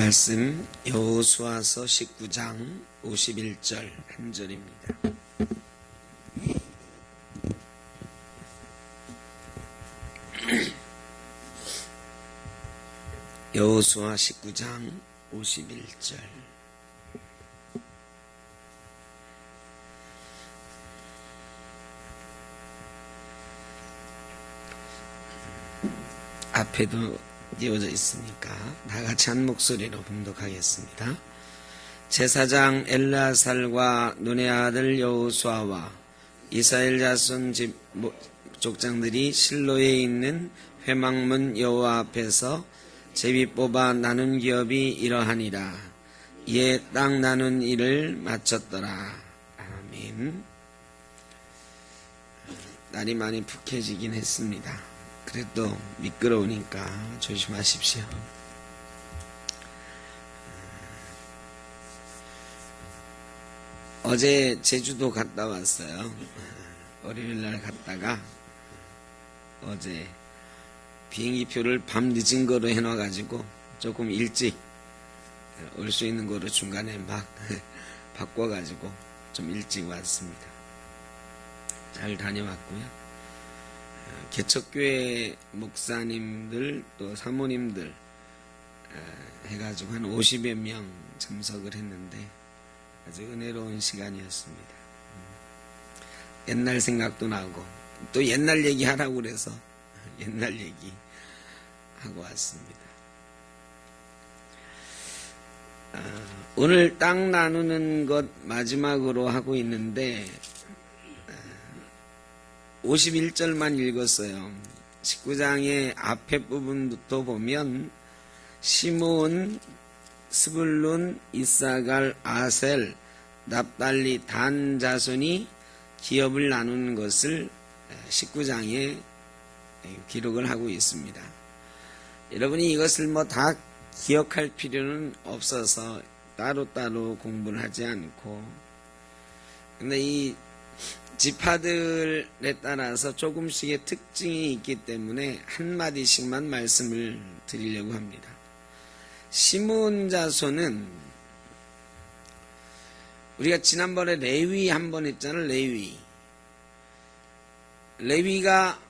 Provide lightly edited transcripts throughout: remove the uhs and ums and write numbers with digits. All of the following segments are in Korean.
말씀 여호수아서 19장 51절 한 절입니다. 여호수아 19장 51절. 앞에도 띄워져 있으니까 다같이 한 목소리로 봉독하겠습니다. 제사장 엘르아살과 눈의 아들 여호수아와 이스라엘 자손 집 족장들이 실로에 있는 회막문 여호와 앞에서 제비 뽑아 나눈 기업이 이러하니라. 이에 땅 나눈 일을 마쳤더라. 아멘. 날이 많이 푹해지긴 했습니다. 그래도 미끄러우니까 조심하십시오. 어제 제주도 갔다 왔어요. 월요일날 갔다가 어제 비행기표를 밤 늦은 거로 해놔가지고 조금 일찍 올 수 있는 거로 중간에 막 바꿔가지고 좀 일찍 왔습니다. 잘 다녀왔고요. 개척교회 목사님들 또 사모님들 해가지고 한 50여 명 참석을 했는데 아주 은혜로운 시간이었습니다. 옛날 생각도 나고 또 옛날 얘기 하라고 그래서 옛날 얘기 하고 왔습니다. 오늘 땅 나누는 것 마지막으로 하고 있는데 51절만 읽었어요. 19장의 앞에 부분부터 보면 시므온, 스불룬, 이사갈, 아셀, 납달리, 단 자손이 기업을 나누는 것을 19장에 기록을 하고 있습니다. 여러분이 이것을 다 기억할 필요는 없어서 따로따로 공부를 하지 않고, 근데 이 지파들에 따라서 조금씩의 특징이 있기 때문에 한마디씩만 말씀을 드리려고 합니다. 시므온 자손은 우리가 지난번에 레위 한번 했잖아요. 레위가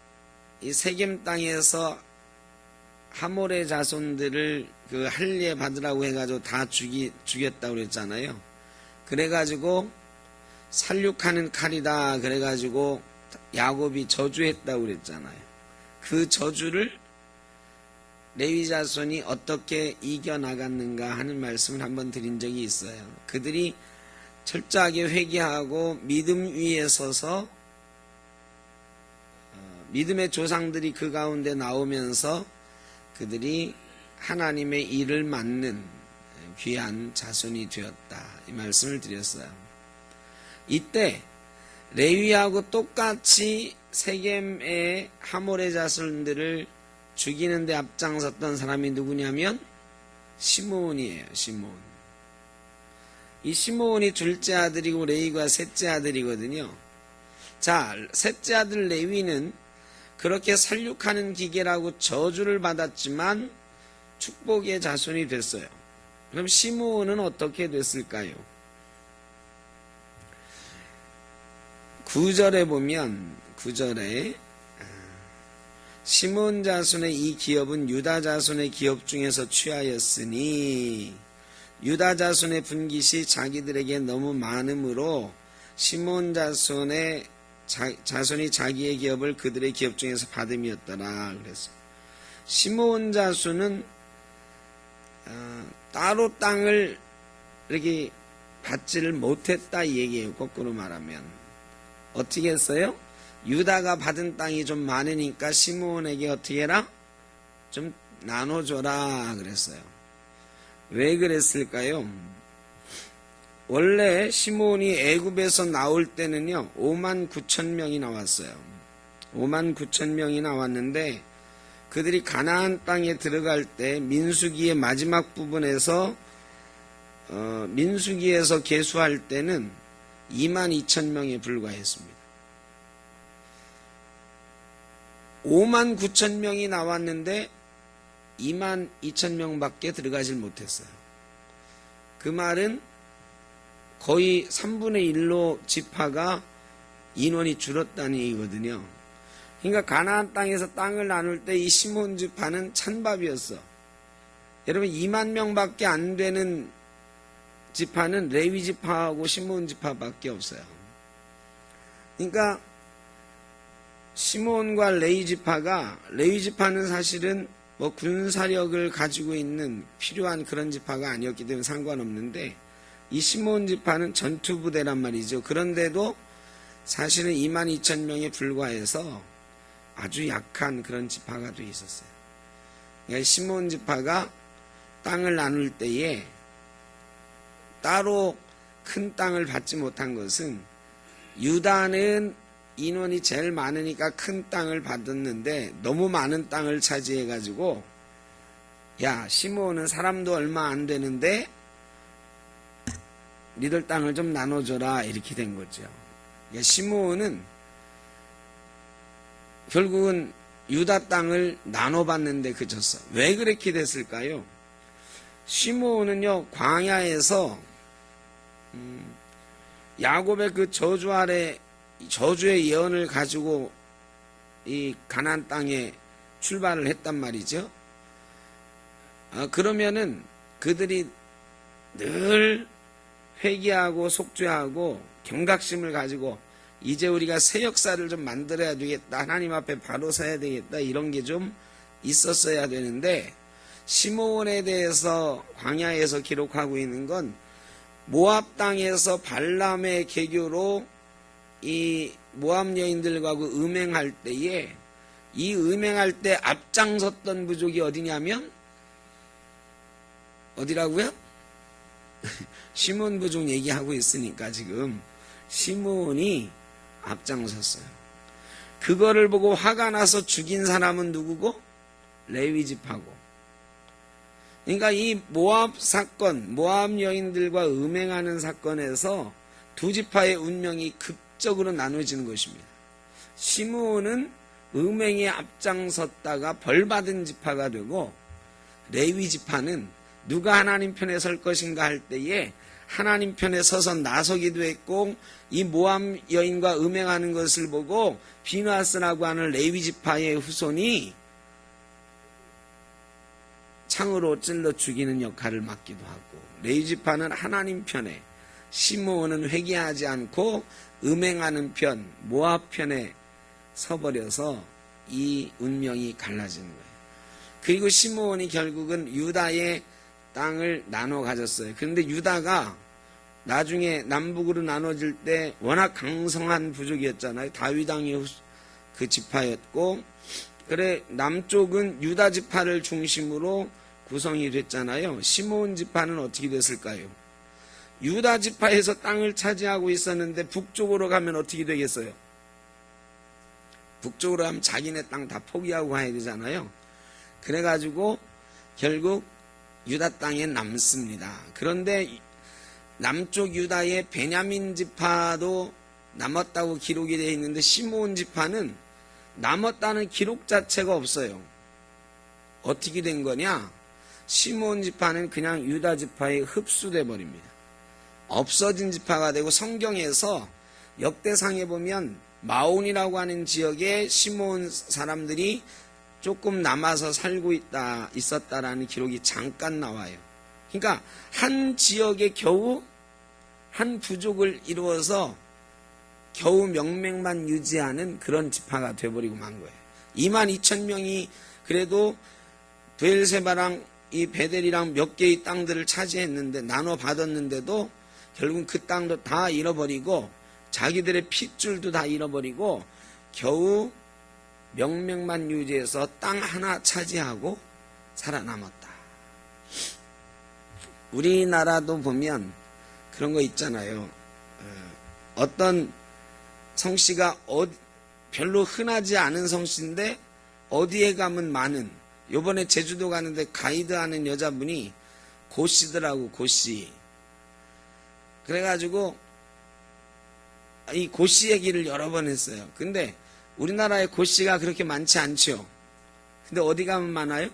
이 세겜 땅에서 하몰의 자손들을 그 할례 받으라고 해가지고 다 죽였다고 그랬잖아요. 그래가지고 살육하는 칼이다 그래가지고 야곱이 저주했다고 그랬잖아요. 그 저주를 레위 자손이 어떻게 이겨나갔는가 하는 말씀을 한번 드린 적이 있어요. 그들이 철저하게 회개하고 믿음 위에 서서 믿음의 조상들이 그 가운데 나오면서 그들이 하나님의 일을 맡는 귀한 자손이 되었다. 이 말씀을 드렸어요. 이때 레위하고 똑같이 세겜의 하몰의 자손들을 죽이는 데 앞장섰던 사람이 누구냐면 시므온이에요. 시므온. 이 시므온이 둘째 아들이고 레위가 셋째 아들이거든요. 자, 셋째 아들 레위는 그렇게 살육하는 기계라고 저주를 받았지만 축복의 자손이 됐어요. 그럼 시므온은 어떻게 됐을까요? 9절에 보면 9절에 시므온 자손의 이 기업은 유다 자손의 기업 중에서 취하였으니 유다 자손의 분깃이 자기들에게 너무 많으므로 시므온 자손이 자기의 기업을 그들의 기업 중에서 받음이었더라. 그래서 시므온 자손은 따로 땅을 이렇게 받지를 못했다 이 얘기예요. 거꾸로 말하면 어떻게 했어요? 유다가 받은 땅이 좀 많으니까 시므온에게 어떻게 해라? 좀 나눠줘라 그랬어요. 왜 그랬을까요? 원래 시므온이 애굽에서 나올 때는요 5만 9천 명이 나왔어요. 5만 9천 명이 나왔는데 그들이 가나안 땅에 들어갈 때 민수기의 마지막 부분에서 민수기에서 계수할 때는 2만 2천 명에 불과했습니다. 5만 9천 명이 나왔는데 2만 2천 명밖에 들어가질 못했어요. 그 말은 거의 3분의 1로 지파가 인원이 줄었다는 얘기거든요. 그러니까 가나안 땅에서 땅을 나눌 때 이 시몬 지파는 찬밥이었어. 여러분 2만 명밖에 안 되는 지파는 레위 지파하고 시몬 지파밖에 없어요. 그러니까 시몬과 레위 지파는 사실은 뭐 군사력을 가지고 있는 필요한 그런 지파가 아니었기 때문에 상관없는데 이 시몬 지파는 전투부대란 말이죠. 그런데도 사실은 2만 2천 명에 불과해서 아주 약한 그런 지파가 돼 있었어요. 그러니까 시몬 지파가 땅을 나눌 때에 따로 큰 땅을 받지 못한 것은 유다는 인원이 제일 많으니까 큰 땅을 받았는데 너무 많은 땅을 차지해가지고 야 시므온은 사람도 얼마 안 되는데 니들 땅을 좀 나눠줘라 이렇게 된 거죠. 그러니까 시므온은 결국은 유다 땅을 나눠봤는데 그쳤어. 왜 그렇게 됐을까요? 시므온은요 광야에서 야곱의 그 저주 아래 저주의 예언을 가지고 이 가나안 땅에 출발을 했단 말이죠. 그러면은 그들이 늘 회개하고 속죄하고 경각심을 가지고 이제 우리가 새 역사를 좀 만들어야 되겠다. 하나님 앞에 바로 서야 되겠다. 이런 게 좀 있었어야 되는데 시므온에 대해서 광야에서 기록하고 있는 건 모압 땅에서 발람의 계교로 이 모압 여인들과 음행할 때에 이 음행할 때 앞장섰던 부족이 어디냐면 어디라고요? 시므온 부족 얘기하고 있으니까 지금 시므온이 앞장섰어요. 그거를 보고 화가 나서 죽인 사람은 누구고? 레위 지파고. 그러니까 이 모압 사건, 모압 여인들과 음행하는 사건에서 두 지파의 운명이 극적으로 나눠지는 것입니다. 시므온은 음행에 앞장섰다가 벌받은 지파가 되고 레위 지파는 누가 하나님 편에 설 것인가 할 때에 하나님 편에 서서 나서기도 했고 이 모압 여인과 음행하는 것을 보고 비누아스라고 하는 레위 지파의 후손이 창으로 찔러 죽이는 역할을 맡기도 하고 레위 지파는 하나님 편에 시므온은 회개하지 않고 음행하는 편 모압 편에 서버려서 이 운명이 갈라지는 거예요. 그리고 시므온이 결국은 유다의 땅을 나눠 가졌어요. 그런데 유다가 나중에 남북으로 나눠질 때 워낙 강성한 부족이었잖아요. 다윗 왕의 그 지파였고 그래 남쪽은 유다 지파를 중심으로 구성이 됐잖아요. 시므온 지파는 어떻게 됐을까요? 유다 지파에서 땅을 차지하고 있었는데 북쪽으로 가면 어떻게 되겠어요? 북쪽으로 가면 자기네 땅 다 포기하고 가야 되잖아요. 그래가지고 결국 유다 땅에 남습니다. 그런데 남쪽 유다의 베냐민 지파도 남았다고 기록이 되어 있는데 시므온 지파는 남았다는 기록 자체가 없어요. 어떻게 된 거냐? 시므온 지파는 그냥 유다 지파에 흡수돼 버립니다. 없어진 지파가 되고 성경에서 역대상에 보면 마온이라고 하는 지역에 시므온 사람들이 조금 남아서 살고 있었다라는 기록이 잠깐 나와요. 그러니까 한 지역에 겨우 한 부족을 이루어서 겨우 명맥만 유지하는 그런 지파가 돼버리고 만 거예요. 2만 2천 명이 그래도 브엘세바랑 이 베델이랑 몇 개의 땅들을 차지했는데 나눠 받았는데도 결국은 그 땅도 다 잃어버리고 자기들의 핏줄도 다 잃어버리고 겨우 명맥만 유지해서 땅 하나 차지하고 살아남았다. 우리나라도 보면 그런 거 있잖아요. 어떤 성씨가 별로 흔하지 않은 성씨인데 어디에 가면 많은. 요번에 제주도 가는데 가이드하는 여자분이 고씨더라고. 고씨. 그래가지고 이 고씨 얘기를 여러 번 했어요. 근데 우리나라에 고씨가 그렇게 많지 않죠. 근데 어디 가면 많아요?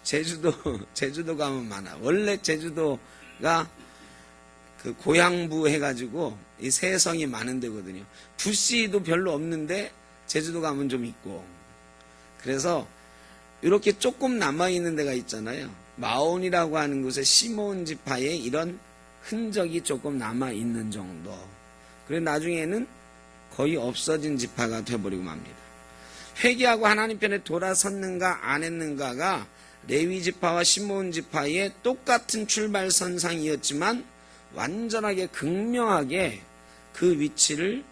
제주도 가면 많아. 원래 제주도 그 고향부 해가지고 이 세성이 많은 데거든요. 부시도 별로 없는데 제주도 가면 좀 있고. 그래서 이렇게 조금 남아있는 데가 있잖아요. 마온이라고 하는 곳에 시몬 지파에 이런 흔적이 조금 남아있는 정도. 그래 나중에는 거의 없어진 지파가 되어버리고 맙니다. 회개하고 하나님 편에 돌아섰는가 안 했는가가 레위 지파와 시몬 지파의 똑같은 출발선상이었지만 완전하게 극명하게 그 위치를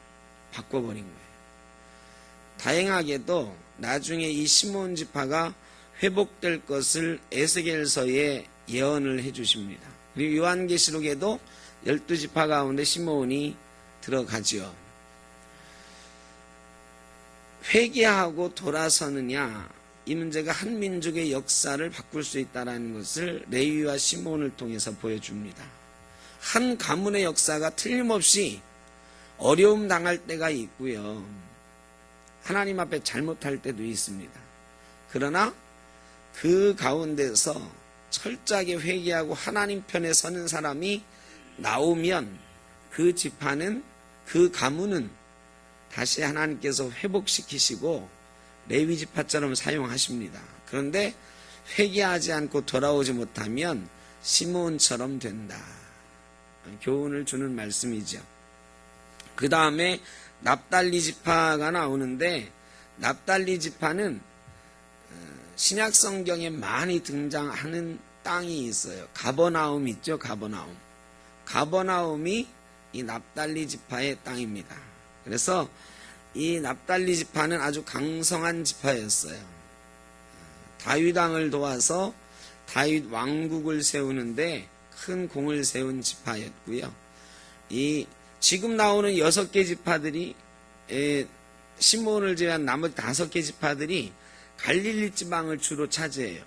바꿔버린 거예요. 다행하게도 나중에 이 시몬 지파가 회복될 것을 에스겔서에 예언을 해주십니다. 그리고 요한계시록에도 12지파 가운데 시몬이 들어가지요. 회개하고 돌아서느냐, 이 문제가 한 민족의 역사를 바꿀 수 있다는 것을 레위와 시몬을 통해서 보여줍니다. 한 가문의 역사가 틀림없이 어려움 당할 때가 있고요. 하나님 앞에 잘못할 때도 있습니다. 그러나 그 가운데서 철저하게 회개하고 하나님 편에 서는 사람이 나오면 그 지파는, 그 가문은 다시 하나님께서 회복시키시고 레위 지파처럼 사용하십니다. 그런데 회개하지 않고 돌아오지 못하면 시몬처럼 된다. 교훈을 주는 말씀이죠. 그 다음에 납달리 지파가 나오는데, 납달리 지파는 신약 성경에 많이 등장하는 땅이 있어요. 가버나움 있죠, 가버나움. 가버나움이 이 납달리 지파의 땅입니다. 그래서 이 납달리 지파는 아주 강성한 지파였어요. 다윗 왕을 도와서 다윗 왕국을 세우는데 큰 공을 세운 지파였고요. 이 지금 나오는 6개 지파들이, 시몬을 제외한 나머지 5개 지파들이 갈릴리 지방을 주로 차지해요.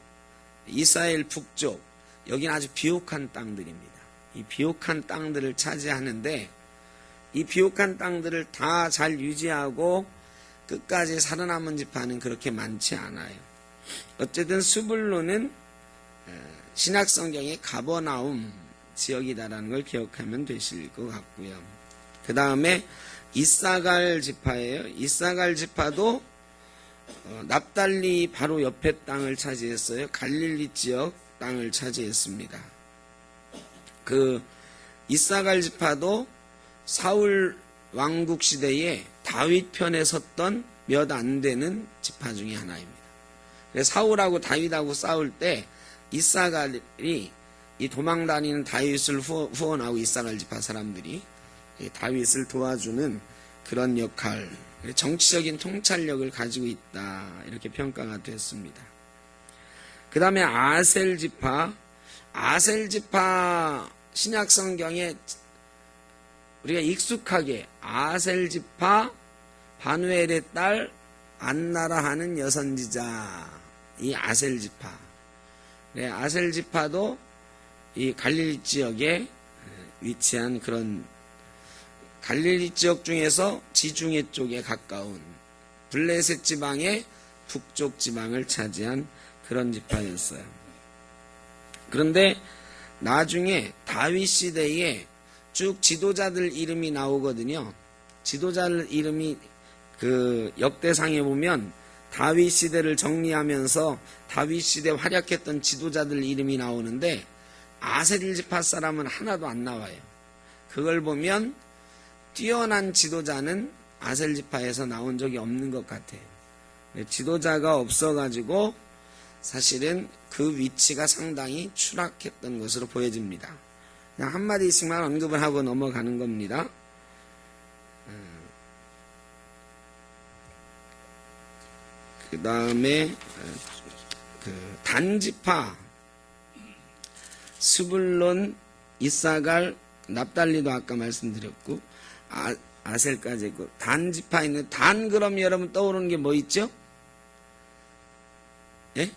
이스라엘 북쪽, 여기는 아주 비옥한 땅들입니다. 이 비옥한 땅들을 차지하는데, 이 비옥한 땅들을 다 잘 유지하고 끝까지 살아남은 지파는 그렇게 많지 않아요. 어쨌든 스불론은 신약성경의 가버나움 지역이다라는 걸 기억하면 되실 것 같고요. 그 다음에 이사갈 지파예요. 이사갈 지파도 납달리 바로 옆에 땅을 차지했어요. 갈릴리 지역 땅을 차지했습니다. 그 이사갈 지파도 사울 왕국 시대에 다윗 편에 섰던 몇 안 되는 지파 중에 하나입니다. 그래서 사울하고 다윗하고 싸울 때 이사갈이, 이 도망다니는 다윗을 후원하고 이사갈 지파 사람들이 다윗을 도와주는 그런 역할, 정치적인 통찰력을 가지고 있다, 이렇게 평가가 됐습니다. 그 다음에 아셀 지파 신약 성경에 우리가 익숙하게 아셀 지파 바누엘의 딸 안나라 하는 여선지자, 이 아셀 지파. 아셀 지파도 이 갈릴리 지역에 위치한 그런, 갈릴리 지역 중에서 지중해 쪽에 가까운 블레셋 지방의 북쪽 지방을 차지한 그런 지파였어요. 그런데 나중에 다윗 시대에 쭉 지도자들 이름이 나오거든요. 지도자들 이름이 그 역대상에 보면 다윗 시대를 정리하면서 다윗 시대 활약했던 지도자들 이름이 나오는데 아셀 지파 사람은 하나도 안 나와요. 그걸 보면 뛰어난 지도자는 아셀 지파에서 나온 적이 없는 것 같아요. 지도자가 없어가지고 사실은 그 위치가 상당히 추락했던 것으로 보여집니다. 그냥 한마디씩만 언급을 하고 넘어가는 겁니다. 그 다음에 단지파, 스불론, 이사갈, 납달리도 아까 말씀드렸고 아셀까지 있고, 단지파 있는, 단 그럼 여러분 떠오르는 게 뭐 있죠? 예?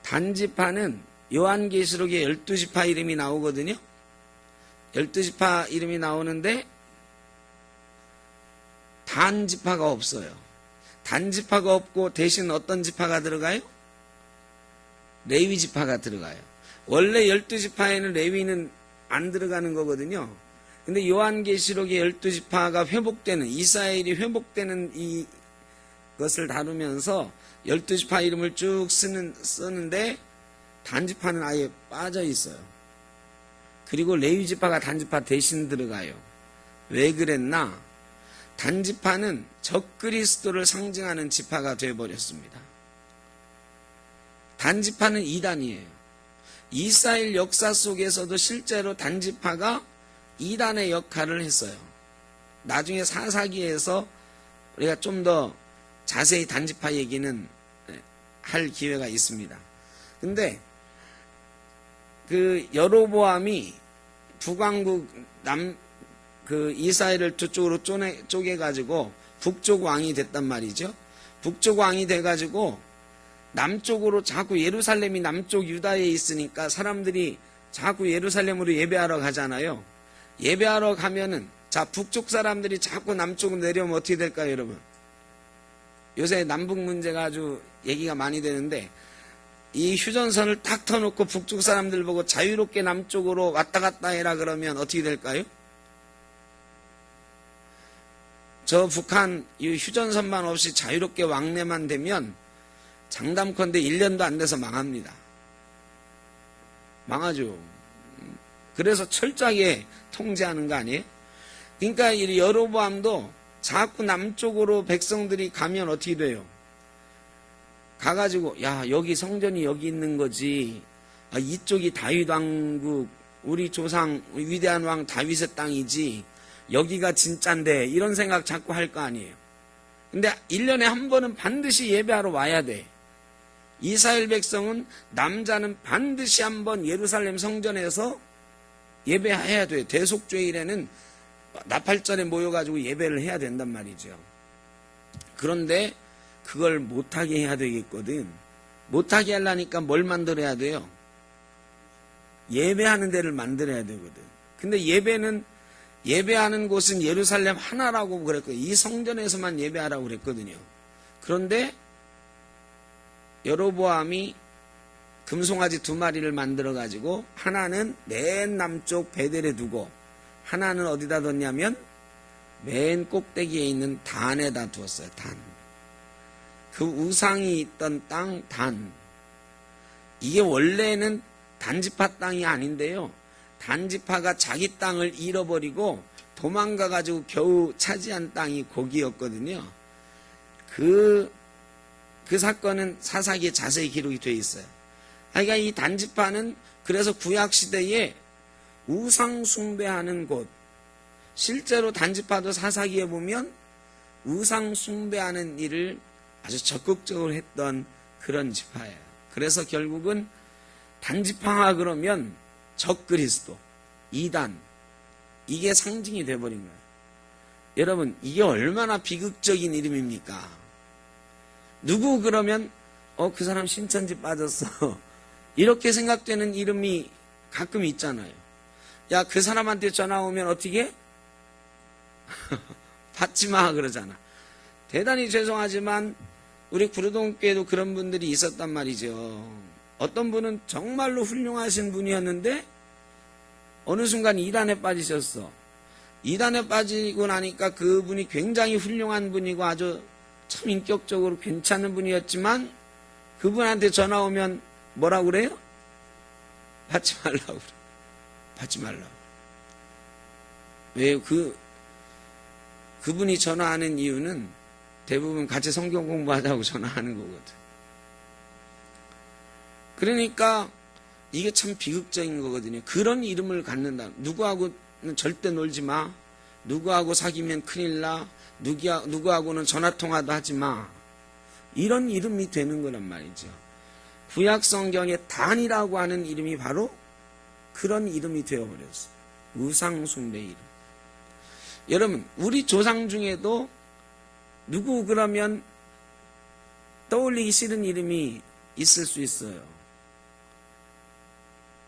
단지파는 요한계시록에 12지파 이름이 나오거든요. 12지파 이름이 나오는데 단지파가 없어요. 단지파가 없고 대신 어떤 지파가 들어가요? 레위 지파가 들어가요. 원래 12지파에는 레위는 안 들어가는 거거든요. 근데 요한계시록의 12지파가 회복되는, 이스라엘이 회복되는 이것을 다루면서 12지파 이름을 쭉 쓰는데 단지파는 아예 빠져 있어요. 그리고 레위지파가 단지파 대신 들어가요. 왜 그랬나? 단지파는 적그리스도를 상징하는 지파가 되어버렸습니다. 단지파는 이단이에요. 이스라엘 역사 속에서도 실제로 단지파가 이단의 역할을 했어요. 나중에 사사기에서 우리가 좀 더 자세히 단지파 얘기는 할 기회가 있습니다. 근데 그 여로보암이 북왕국 이스라엘을 두 쪽으로 쪼개가지고 북쪽 왕이 됐단 말이죠. 북쪽 왕이 돼가지고 남쪽으로 자꾸 예루살렘이 남쪽 유다에 있으니까 사람들이 자꾸 예루살렘으로 예배하러 가잖아요. 예배하러 가면은 자 북쪽 사람들이 자꾸 남쪽으로 내려오면 어떻게 될까요, 여러분? 요새 남북 문제가 아주 얘기가 많이 되는데 이 휴전선을 딱 터놓고 북쪽 사람들 보고 자유롭게 남쪽으로 왔다 갔다 해라 그러면 어떻게 될까요? 저 북한 이 휴전선만 없이 자유롭게 왕래만 되면 장담컨대 1년도 안 돼서 망합니다. 망하죠. 그래서 철저하게 통제하는 거 아니에요? 그러니까 이 여로보암도 자꾸 남쪽으로 백성들이 가면 어떻게 돼요? 가가지고 야 여기 성전이 여기 있는 거지. 이쪽이 다윗 왕국 우리 조상 위대한 왕 다윗의 땅이지. 여기가 진짠데 이런 생각 자꾸 할 거 아니에요. 근데 1년에 한 번은 반드시 예배하러 와야 돼. 이스라엘 백성은 남자는 반드시 한 번 예루살렘 성전에서 예배해야 돼요. 대속죄일에는 나팔절에 모여가지고 예배를 해야 된단 말이죠. 그런데 그걸 못하게 해야 되겠거든. 못하게 하려니까 뭘 만들어야 돼요? 예배하는 데를 만들어야 되거든. 근데 예배하는 곳은 예루살렘 하나라고 그랬거든요. 이 성전에서만 예배하라고 그랬거든요. 그런데 여로보암이 금송아지 2마리를 만들어 가지고 하나는 맨 남쪽 베델에 두고 하나는 어디다 뒀냐면 맨 꼭대기에 있는 단에다 두었어요. 단. 그 우상이 있던 땅 단. 이게 원래는 단지파 땅이 아닌데요. 단지파가 자기 땅을 잃어버리고 도망가 가지고 겨우 차지한 땅이 거기였거든요. 그 사건은 사사기에 자세히 기록이 되어 있어요. 그러니까 이 단지파는 그래서 구약시대에 우상 숭배하는 곳, 실제로 단지파도 사사기에 보면 우상 숭배하는 일을 아주 적극적으로 했던 그런 지파예요. 그래서 결국은 단지파 그러면 적그리스도, 이단, 이게 상징이 돼버린 거예요. 여러분 이게 얼마나 비극적인 이름입니까? 누구 그러면 그 사람 신천지 빠졌어 이렇게 생각되는 이름이 가끔 있잖아요. 야 그 사람한테 전화 오면 어떻게? 받지마 그러잖아. 대단히 죄송하지만 우리 구로동교회도 그런 분들이 있었단 말이죠. 어떤 분은 정말로 훌륭하신 분이었는데 어느 순간 이단에 빠지셨어. 이단에 빠지고 나니까 그분이 굉장히 훌륭한 분이고 아주 참 인격적으로 괜찮은 분이었지만 그분한테 전화 오면 뭐라고 그래요? 받지 말라고 그래. 받지 말라고. 왜 그분이 전화하는 이유는 대부분 같이 성경 공부하자고 전화하는 거거든. 그러니까 이게 참 비극적인 거거든요. 그런 이름을 갖는다. 누구하고는 절대 놀지 마. 누구하고 사귀면 큰일 나. 누구하고는 전화통화도 하지 마. 이런 이름이 되는 거란 말이죠. 구약 성경에 단이라고 하는 이름이 바로 그런 이름이 되어버렸어요. 우상 숭배 이름. 여러분 우리 조상 중에도 누구 그러면 떠올리기 싫은 이름이 있을 수 있어요.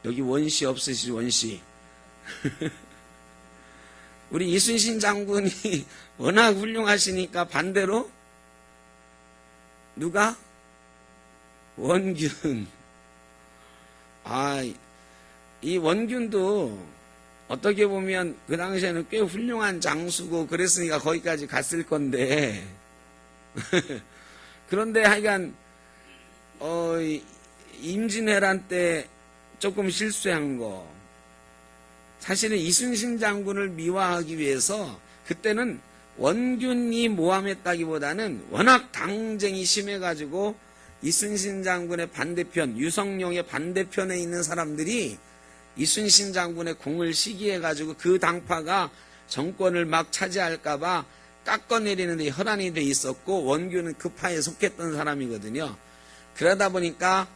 여기 원씨 없으시죠? 원씨. 우리 이순신 장군이 워낙 훌륭하시니까 반대로 누가? 원균. 이 원균도 어떻게 보면 그 당시에는 꽤 훌륭한 장수고 그랬으니까 거기까지 갔을 건데 그런데 하여간 임진왜란 때 조금 실수한 거, 사실은 이순신 장군을 미화하기 위해서 그때는 원균이 모함했다기보다는 워낙 당쟁이 심해가지고 이순신 장군의 반대편, 유성룡의 반대편에 있는 사람들이 이순신 장군의 공을 시기해가지고 그 당파가 정권을 막 차지할까봐 깎아내리는데 혈안이 돼 있었고, 원균은 그 파에 속했던 사람이거든요. 그러다 보니까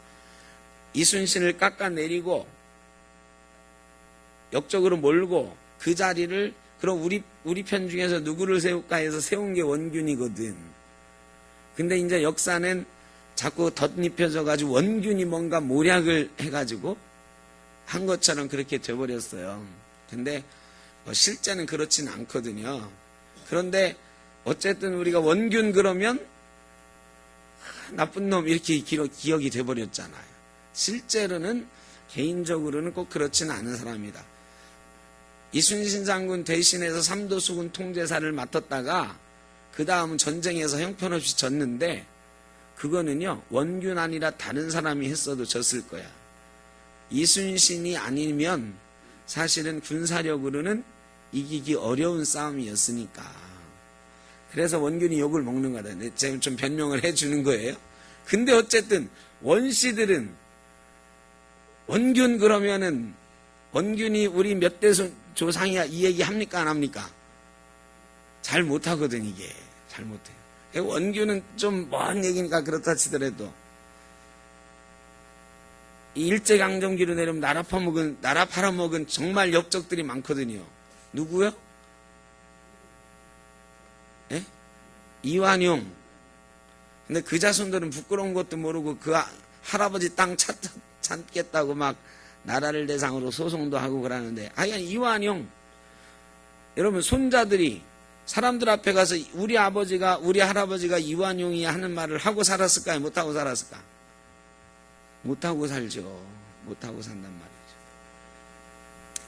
이순신을 깎아내리고 역적으로 몰고 그 자리를, 그럼 우리 편 중에서 누구를 세울까 해서 세운 게 원균이거든. 근데 이제 역사는 자꾸 덧입혀져가지고 원균이 뭔가 모략을 해가지고 한 것처럼 그렇게 돼버렸어요. 근데 실제는 그렇진 않거든요. 그런데 어쨌든 우리가 원균 그러면 나쁜 놈 이렇게 기억이 돼버렸잖아요. 실제로는 개인적으로는 꼭 그렇지는 않은 사람이다. 이순신 장군 대신해서 삼도수군 통제사를 맡았다가 그 다음은 전쟁에서 형편없이 졌는데, 그거는요 원균 아니라 다른 사람이 했어도 졌을 거야. 이순신이 아니면 사실은 군사력으로는 이기기 어려운 싸움이었으니까. 그래서 원균이 욕을 먹는 거다. 제가 좀 변명을 해주는 거예요. 근데 어쨌든 원씨들은 원균 그러면은 원균이 우리 몇 대 조상이야 이 얘기 합니까 안 합니까? 잘 못하거든. 이게 잘 못해요. 원균은 좀 먼 얘기니까 그렇다 치더라도 이 일제강점기로 내려오면 나라 팔아먹은 정말 역적들이 많거든요. 누구요? 예? 이완용. 근데 그 자손들은 부끄러운 것도 모르고 그 할아버지 땅 찾겠다고 막 나라를 대상으로 소송도 하고 그러는데, 하여간 이완용, 여러분 손자들이 사람들 앞에 가서 우리 할아버지가 이완용이 하는 말을 하고 살았을까요? 못하고 살았을까? 못하고 살죠. 못하고 산단 말이죠.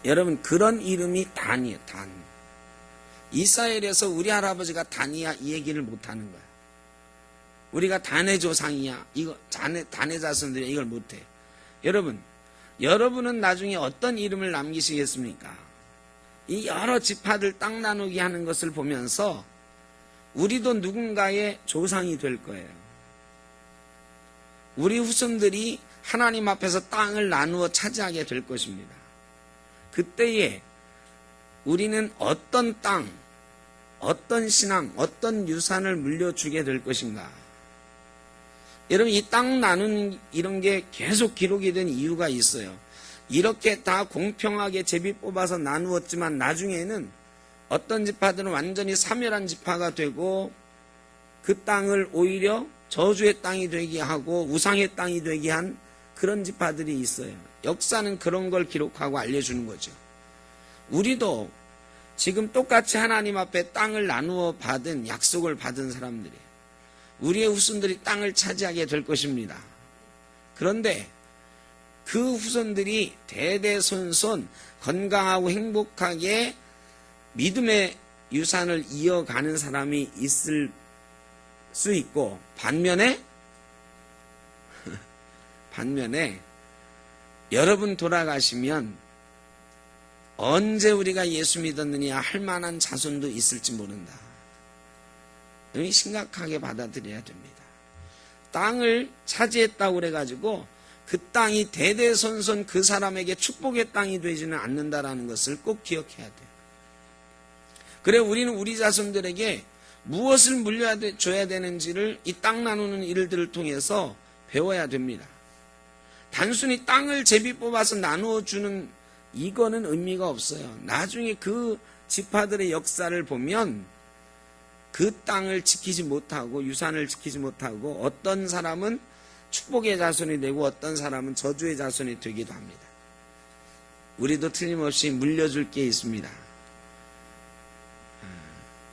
여러분 그런 이름이 단이에요. 단. 이스라엘에서 우리 할아버지가 단이야 이 얘기를 못하는 거야. 우리가 단의 조상이야, 이거 단의 자손들이야, 이걸 못해. 여러분은 나중에 어떤 이름을 남기시겠습니까? 이 여러 지파들 땅 나누기 하는 것을 보면서 우리도 누군가의 조상이 될 거예요. 우리 후손들이 하나님 앞에서 땅을 나누어 차지하게 될 것입니다. 그때에 우리는 어떤 땅, 어떤 신앙, 어떤 유산을 물려주게 될 것인가. 여러분 이 땅 나누는 이런 게 계속 기록이 된 이유가 있어요. 이렇게 다 공평하게 제비 뽑아서 나누었지만 나중에는 어떤 지파들은 완전히 사멸한 지파가 되고 그 땅을 오히려 저주의 땅이 되게 하고 우상의 땅이 되게 한 그런 지파들이 있어요. 역사는 그런 걸 기록하고 알려주는 거죠. 우리도 지금 똑같이 하나님 앞에 땅을 나누어 받은, 약속을 받은 사람들이에요. 우리의 후손들이 땅을 차지하게 될 것입니다. 그런데 그 후손들이 대대손손 건강하고 행복하게 믿음의 유산을 이어가는 사람이 있을 수 있고, 반면에 여러분 돌아가시면 언제 우리가 예수 믿었느냐 할 만한 자손도 있을지 모른다. 여기 심각하게 받아들여야 됩니다. 땅을 차지했다고 그래가지고 그 땅이 대대손손 그 사람에게 축복의 땅이 되지는 않는다라는 것을 꼭 기억해야 돼요. 그래 우리는 우리 자손들에게 무엇을 물려줘야 되는지를 이 땅 나누는 일들을 통해서 배워야 됩니다. 단순히 땅을 제비 뽑아서 나누어 주는 이거는 의미가 없어요. 나중에 그 지파들의 역사를 보면 그 땅을 지키지 못하고 유산을 지키지 못하고 어떤 사람은 축복의 자손이 되고 어떤 사람은 저주의 자손이 되기도 합니다. 우리도 틀림없이 물려줄 게 있습니다.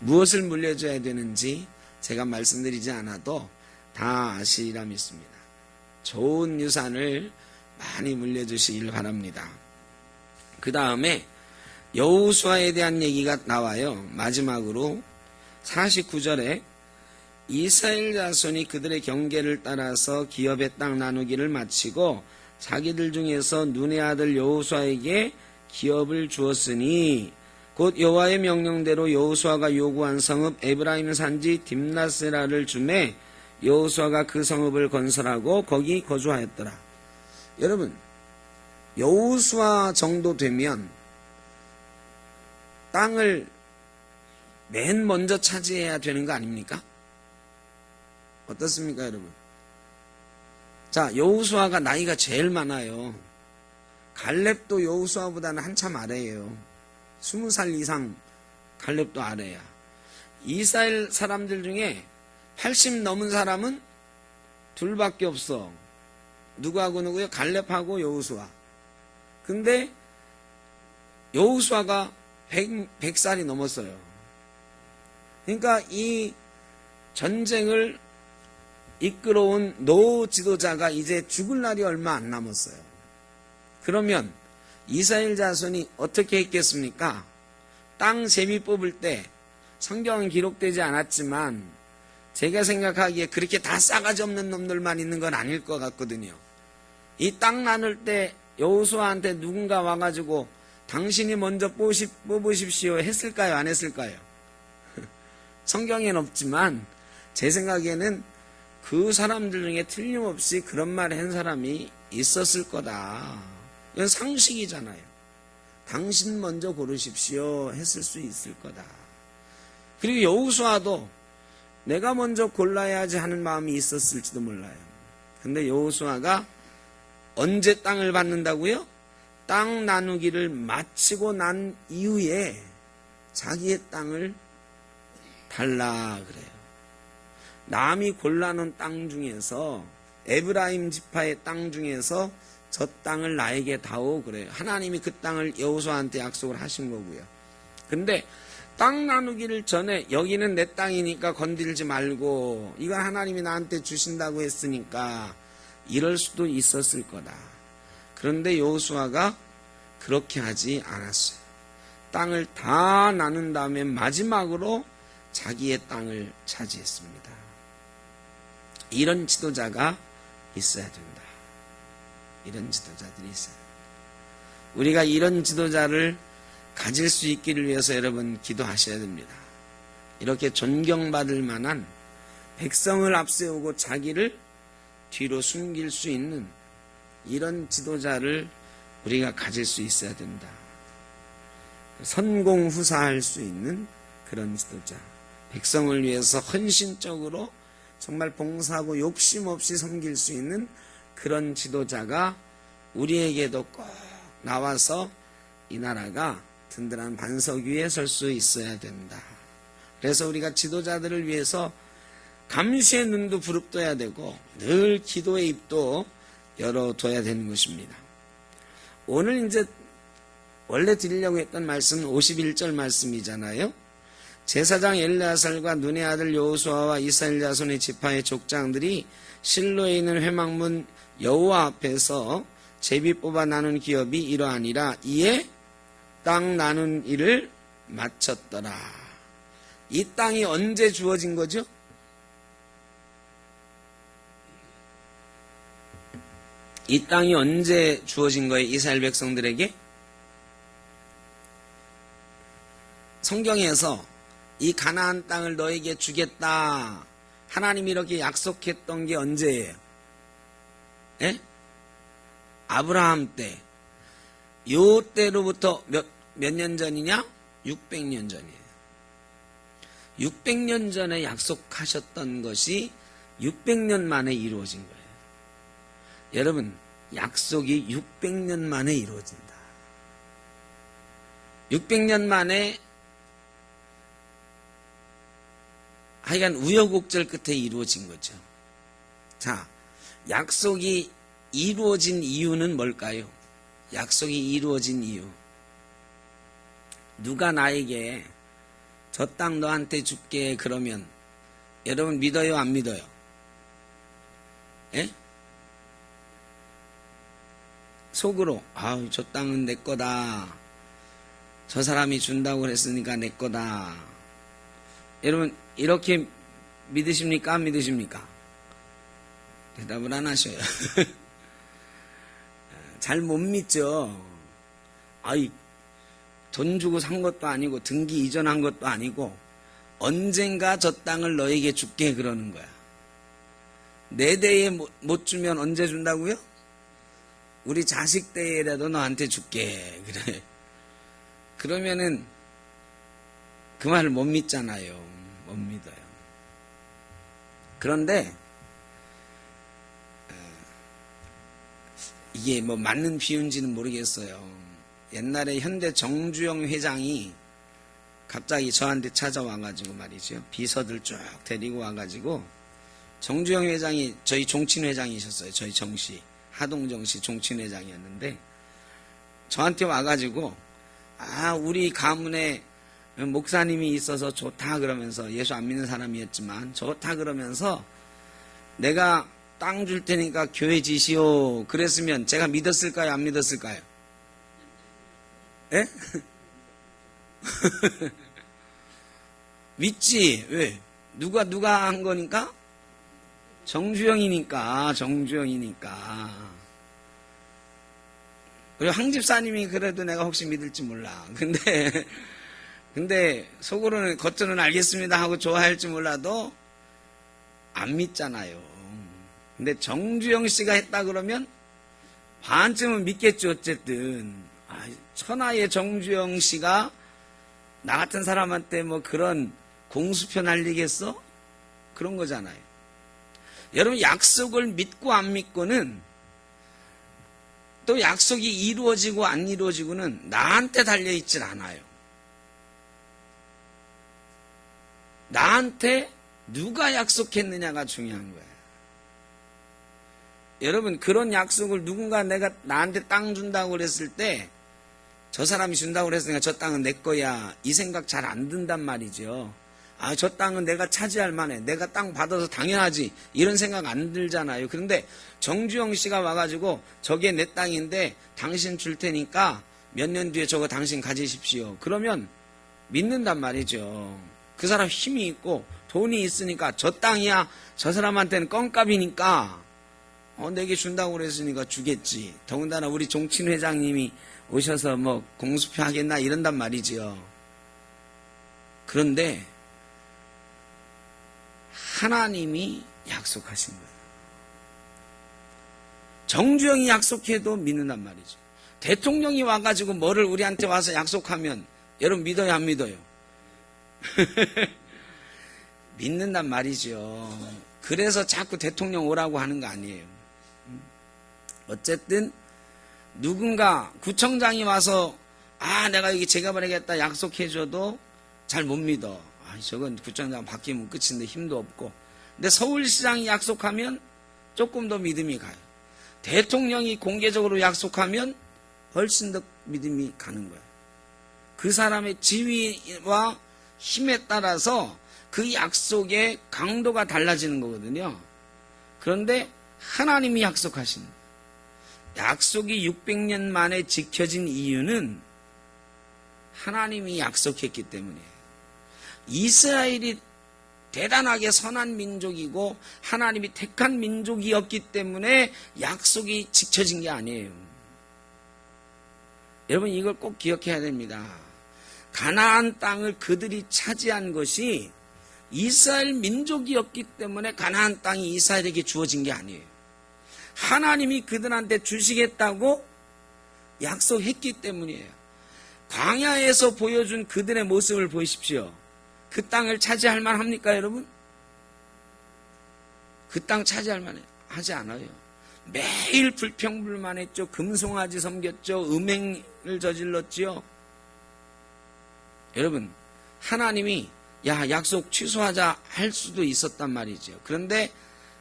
무엇을 물려줘야 되는지 제가 말씀드리지 않아도 다 아시리라 믿습니다. 좋은 유산을 많이 물려주시길 바랍니다. 그 다음에 여호수아에 대한 얘기가 나와요. 마지막으로 49절에 이스라엘 자손이 그들의 경계를 따라서 기업의 땅 나누기를 마치고 자기들 중에서 눈의 아들 여호수아에게 기업을 주었으니 곧 여호와의 명령대로 여호수아가 요구한 성읍 에브라임 산지 딥나세라를 주매 여호수아가 그 성읍을 건설하고 거기 거주하였더라. 여러분, 여호수아 정도 되면 땅을 맨 먼저 차지해야 되는 거 아닙니까? 어떻습니까, 여러분? 자, 여호수아가 나이가 제일 많아요. 갈렙도 여호수아보다는 한참 아래예요. 20살 이상 갈렙도 아래야. 이스라엘 사람들 중에 80 넘은 사람은 둘밖에 없어. 누구하고 누구요? 갈렙하고 여호수아. 근데 여호수아가 100살이 넘었어요. 그러니까 이 전쟁을 이끌어온 노 지도자가 이제 죽을 날이 얼마 안 남았어요. 그러면 이스라엘 자손이 어떻게 했겠습니까? 땅 제비 뽑을 때 성경은 기록되지 않았지만 제가 생각하기에 그렇게 다 싸가지 없는 놈들만 있는 건 아닐 것 같거든요. 이 땅 나눌 때 여호수아한테 누군가 와가지고 당신이 먼저 뽑으십시오 했을까요? 안 했을까요? 성경에는 없지만 제 생각에는 그 사람들 중에 틀림없이 그런 말을 한 사람이 있었을 거다. 이건 상식이잖아요. 당신 먼저 고르십시오 했을 수 있을 거다. 그리고 여호수아도 내가 먼저 골라야지 하는 마음이 있었을지도 몰라요. 근데 여호수아가 언제 땅을 받는다고요? 땅 나누기를 마치고 난 이후에 자기의 땅을 달라 그래요. 남이 골라놓은 땅 중에서 에브라임 지파의 땅 중에서 저 땅을 나에게 다오 그래요. 하나님이 그 땅을 여호수아한테 약속을 하신 거고요. 근데 땅 나누기를 전에 여기는 내 땅이니까 건들지 말고 이건 하나님이 나한테 주신다고 했으니까 이럴 수도 있었을 거다. 그런데 여호수아가 그렇게 하지 않았어요. 땅을 다 나눈 다음에 마지막으로 자기의 땅을 차지했습니다. 이런 지도자가 있어야 된다. 이런 지도자들이 있어요. 우리가 이런 지도자를 가질 수 있기를 위해서 여러분 기도하셔야 됩니다. 이렇게 존경받을 만한 백성을 앞세우고 자기를 뒤로 숨길 수 있는 이런 지도자를 우리가 가질 수 있어야 된다. 선공후사할 수 있는 그런 지도자. 백성을 위해서 헌신적으로 정말 봉사하고 욕심 없이 섬길 수 있는 그런 지도자가 우리에게도 꼭 나와서 이 나라가 든든한 반석 위에 설 수 있어야 된다. 그래서 우리가 지도자들을 위해서 감시의 눈도 부릅떠야 되고 늘 기도의 입도 열어둬야 되는 것입니다. 오늘 이제 원래 드리려고 했던 말씀은 51절 말씀이잖아요. 제사장 엘르아살과 눈의 아들 여호수아와 이스라엘 자손의 지파의 족장들이 실로에 있는 회막문 여호와 앞에서 제비 뽑아 나눈 기업이 이러하니라. 이에 땅 나눈 일을 마쳤더라. 이 땅이 언제 주어진 거죠? 이 땅이 언제 주어진 거예요? 이스라엘 백성들에게? 성경에서 이 가나안 땅을 너에게 주겠다. 하나님이 이렇게 약속했던 게 언제예요? 예? 아브라함 때. 요 때로부터 몇 년 전이냐? 600년 전이에요. 600년 전에 약속하셨던 것이 600년 만에 이루어진 거예요. 여러분, 약속이 600년 만에 이루어진다. 600년 만에 하여간 우여곡절 끝에 이루어진 거죠. 자, 약속이 이루어진 이유는 뭘까요? 약속이 이루어진 이유. 누가 나에게 저 땅 너한테 줄게 그러면 여러분 믿어요, 안 믿어요? 예? 속으로 아우 저 땅은 내 거다. 저 사람이 준다고 그랬으니까 내 거다. 여러분 이렇게 믿으십니까? 안 믿으십니까? 대답을 안 하셔요. 잘 못 믿죠. 아이 돈 주고 산 것도 아니고 등기 이전한 것도 아니고 언젠가 저 땅을 너에게 줄게 그러는 거야. 내 대에 못 주면 언제 준다고요? 우리 자식 대에라도 너한테 줄게 그래. 그러면은 그 말을 못 믿잖아요. 못 믿어요. 그런데 이게 뭐 맞는 비유인지는 모르겠어요. 옛날에 현대 정주영 회장이 갑자기 저한테 찾아와가지고 말이죠. 비서들 쭉 데리고 와가지고 정주영 회장이 저희 종친회장이셨어요. 저희 정시 하동정시 종친회장이었는데 저한테 와가지고 우리 가문에 목사님이 있어서 좋다 그러면서 예수 안 믿는 사람이었지만 좋다 그러면서 내가 땅 줄 테니까 교회 지시오 그랬으면 제가 믿었을까요? 안 믿었을까요? 예? 믿지. 왜? 누가 한 거니까? 정주영이니까. 그리고 황 집사님이 그래도 내가 혹시 믿을지 몰라. 근데 속으로는 겉으로는 알겠습니다 하고 좋아할지 몰라도 안 믿잖아요. 근데 정주영 씨가 했다 그러면 반쯤은 믿겠죠. 어쨌든 천하의 정주영 씨가 나 같은 사람한테 뭐 그런 공수표 날리겠어? 그런 거잖아요. 여러분 약속을 믿고 안 믿고는 또 약속이 이루어지고 안 이루어지고는 나한테 달려있질 않아요. 나한테 누가 약속했느냐가 중요한 거예요. 여러분 그런 약속을 누군가 내가 나한테 땅 준다고 그랬을 때 저 사람이 준다고 그랬으니까 저 땅은 내 거야 이 생각 잘 안 든단 말이죠. 저 땅은 내가 차지할 만해. 내가 땅 받아서 당연하지. 이런 생각 안 들잖아요. 그런데 정주영 씨가 와가지고 저게 내 땅인데 당신 줄 테니까 몇 년 뒤에 저거 당신 가지십시오. 그러면 믿는단 말이죠. 그 사람 힘이 있고 돈이 있으니까 저 땅이야. 저 사람한테는 껌값이니까 내게 준다고 그랬으니까 주겠지. 더군다나 우리 종친 회장님이 오셔서 뭐 공수표 하겠나 이런단 말이지요. 그런데 하나님이 약속하신 거예요. 정주영이 약속해도 믿는단 말이죠. 대통령이 와가지고 뭐를 우리한테 와서 약속하면 여러분 믿어요 안 믿어요? 믿는단 말이죠. 그래서 자꾸 대통령 오라고 하는 거 아니에요. 어쨌든 누군가 구청장이 와서 내가 여기 재개발하겠다 약속해줘도 잘 못 믿어. 저건 구청장 바뀌면 끝인데 힘도 없고. 근데 서울시장이 약속하면 조금 더 믿음이 가요. 대통령이 공개적으로 약속하면 훨씬 더 믿음이 가는 거예요. 그 사람의 지위와 힘에 따라서 그 약속의 강도가 달라지는 거거든요. 그런데 하나님이 약속하신 거예요. 약속이 600년 만에 지켜진 이유는 하나님이 약속했기 때문이에요. 이스라엘이 대단하게 선한 민족이고 하나님이 택한 민족이었기 때문에 약속이 지켜진 게 아니에요. 여러분 이걸 꼭 기억해야 됩니다. 가나안 땅을 그들이 차지한 것이 이스라엘 민족이었기 때문에 가나안 땅이 이스라엘에게 주어진 게 아니에요. 하나님이 그들한테 주시겠다고 약속했기 때문이에요. 광야에서 보여준 그들의 모습을 보십시오. 그 땅을 차지할 만합니까 여러분? 그 땅 차지할 만해 하지 않아요. 매일 불평불만했죠. 금송아지 섬겼죠. 음행을 저질렀지요. 여러분 하나님이 약속 취소하자 할 수도 있었단 말이죠. 그런데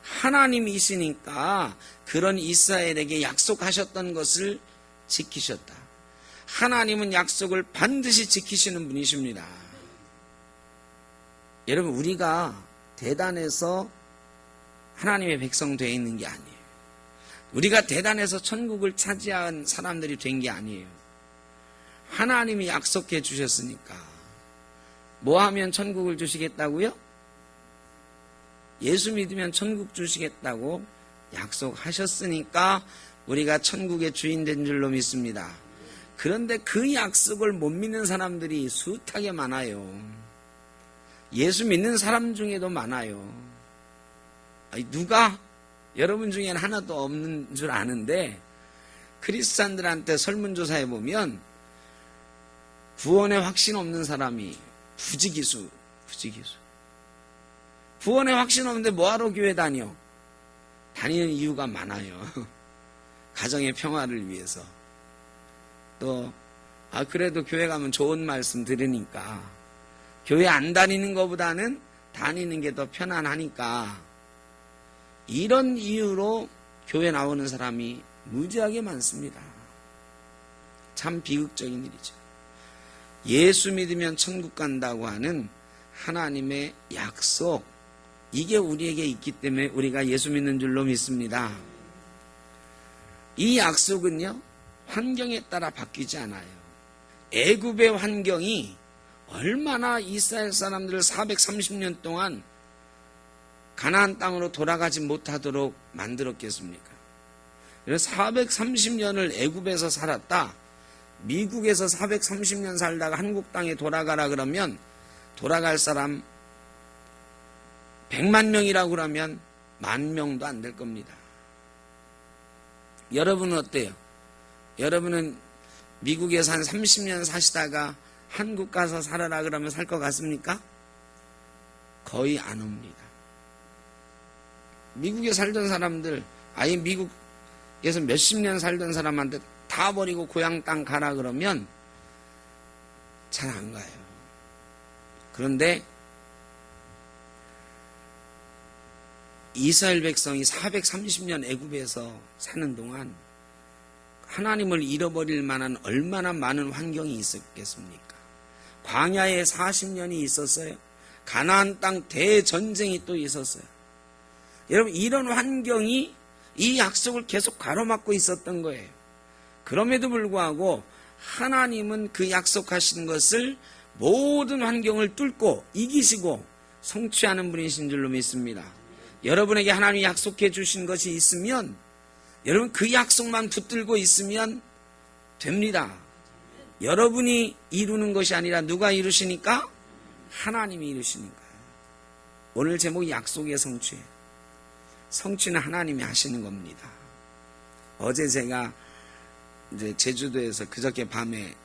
하나님이시니까 그런 이스라엘에게 약속하셨던 것을 지키셨다. 하나님은 약속을 반드시 지키시는 분이십니다. 여러분 우리가 대단해서 하나님의 백성 되어 있는 게 아니에요. 우리가 대단해서 천국을 차지한 사람들이 된 게 아니에요. 하나님이 약속해 주셨으니까. 뭐 하면 천국을 주시겠다고요? 예수 믿으면 천국 주시겠다고 약속하셨으니까 우리가 천국의 주인 된 줄로 믿습니다. 그런데 그 약속을 못 믿는 사람들이 숱하게 많아요. 예수 믿는 사람 중에도 많아요. 누가 여러분 중에는 하나도 없는 줄 아는데 크리스찬들한테 설문조사해 보면 구원의 확신 없는 사람이 부지기수. 구원의 확신 없는데 뭐하러 교회 다녀? 다니는 이유가 많아요. 가정의 평화를 위해서. 또 그래도 교회 가면 좋은 말씀 들으니까 교회 안 다니는 것보다는 다니는 게 더 편안하니까 이런 이유로 교회 나오는 사람이 무지하게 많습니다. 참 비극적인 일이죠. 예수 믿으면 천국 간다고 하는 하나님의 약속, 이게 우리에게 있기 때문에 우리가 예수 믿는 줄로 믿습니다. 이 약속은요, 환경에 따라 바뀌지 않아요. 애굽의 환경이 얼마나 이스라엘 사람들을 430년 동안 가나안 땅으로 돌아가지 못하도록 만들었겠습니까? 그래서 430년을 애굽에서 살았다. 미국에서 430년 살다가 한국 땅에 돌아가라 그러면 돌아갈 사람 100만 명이라고 그러면 10,000명도 안 될 겁니다. 여러분은 어때요? 여러분은 미국에서 한 30년 사시다가 한국 가서 살아라 그러면 살 것 같습니까? 거의 안 옵니다. 미국에 살던 사람들, 아예 미국에서 몇십 년 살던 사람한테 다 버리고 고향 땅 가라 그러면 잘 안 가요. 그런데 이스라엘 백성이 430년 애굽에서 사는 동안 하나님을 잃어버릴 만한 얼마나 많은 환경이 있었겠습니까? 광야에 40년이 있었어요. 가나안 땅 대전쟁이 또 있었어요. 여러분, 이런 환경이 이 약속을 계속 가로막고 있었던 거예요. 그럼에도 불구하고 하나님은 그 약속하신 것을 모든 환경을 뚫고 이기시고 성취하는 분이신 줄로 믿습니다. 여러분에게 하나님이 약속해 주신 것이 있으면 여러분 그 약속만 붙들고 있으면 됩니다. 여러분이 이루는 것이 아니라 누가 이루시니까? 하나님이 이루시니까요. 오늘 제목이 약속의 성취예요. 성취는 하나님이 하시는 겁니다. 어제 제가 이제 제주도에서 그저께 밤에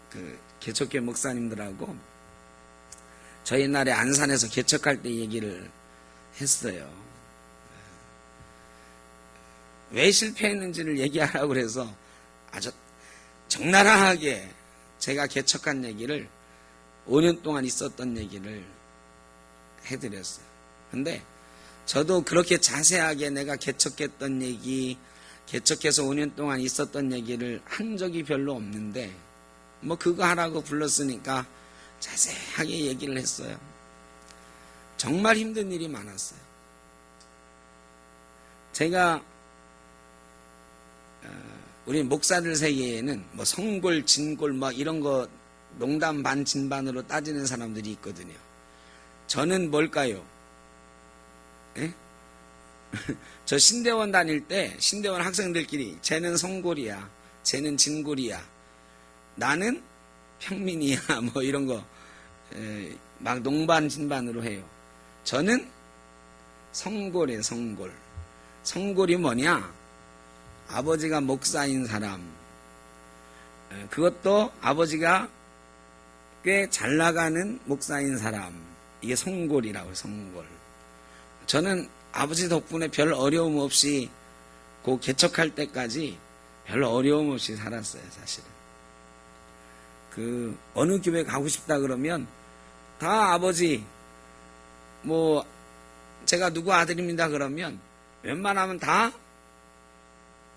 그 개척교회 목사님들하고 저 옛날에 안산에서 개척할 때 얘기를 했어요. 왜 실패했는지를 얘기하라고 그래서 아주 적나라하게 제가 개척한 얘기를 5년 동안 있었던 얘기를 해드렸어요. 근데 저도 그렇게 자세하게 내가 개척했던 얘기, 개척해서 5년 동안 있었던 얘기를 한 적이 별로 없는데 뭐 그거 하라고 불렀으니까 자세하게 얘기를 했어요. 정말 힘든 일이 많았어요. 제가 우리 목사들 세계에는 뭐 성골, 진골 뭐 이런 거 농담 반 진반으로 따지는 사람들이 있거든요. 저는 뭘까요? 예? 저 신대원 다닐 때 신대원 학생들끼리 쟤는 성골이야, 쟤는 진골이야, 나는 평민이야 뭐 이런 거 막 농반 진반으로 해요. 저는 성골이에요. 성골. 성골이 뭐냐? 아버지가 목사인 사람, 그것도 아버지가 꽤 잘 나가는 목사인 사람, 이게 성골이라고요. 성골. 저는 아버지 덕분에 별 어려움 없이 그 개척할 때까지 별 어려움 없이 살았어요. 사실은 그 어느 교회 가고 싶다 그러면 다 아버지 뭐 제가 누구 아들입니다 그러면 웬만하면 다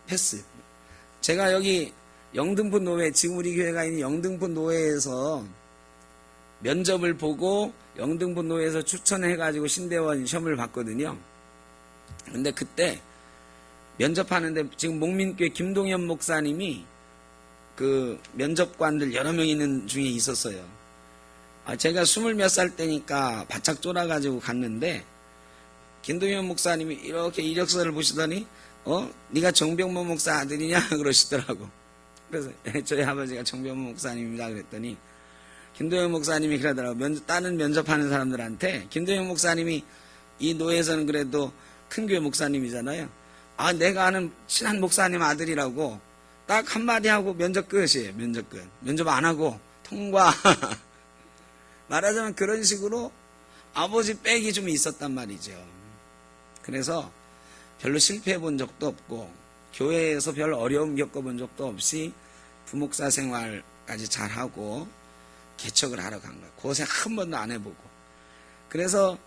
패스. 제가 여기 영등포 노회, 지금 우리 교회가 있는 영등포 노회에서 면접을 보고 영등포 노회에서 추천해가지고 신대원 시험을 봤거든요. 근데 그때 면접하는데 지금 목민교회 김동현 목사님이 그 면접관들 여러 명 있는 중에 있었어요. 제가 20몇 살 때니까 바짝 쫄아가지고 갔는데 김동현 목사님이 이렇게 이력서를 보시더니 네가 정병모 목사 아들이냐 그러시더라고. 그래서 저희 아버지가 정병모 목사님입니다 그랬더니 김동현 목사님이 그러더라고. 다른 면접하는 사람들한테 김동현 목사님이 이 노예에서는 그래도 큰 교회 목사님이잖아요. 내가 아는 친한 목사님 아들이라고 딱 한마디 하고 면접 끝이에요. 면접 끝. 면접 안 하고 통과. 말하자면 그런 식으로 아버지 백이 좀 있었단 말이죠. 그래서 별로 실패해 본 적도 없고 교회에서 별 어려움 겪어본 적도 없이 부목사 생활까지 잘하고 개척을 하러 간 거예요. 고생 한 번도 안 해보고. 그래서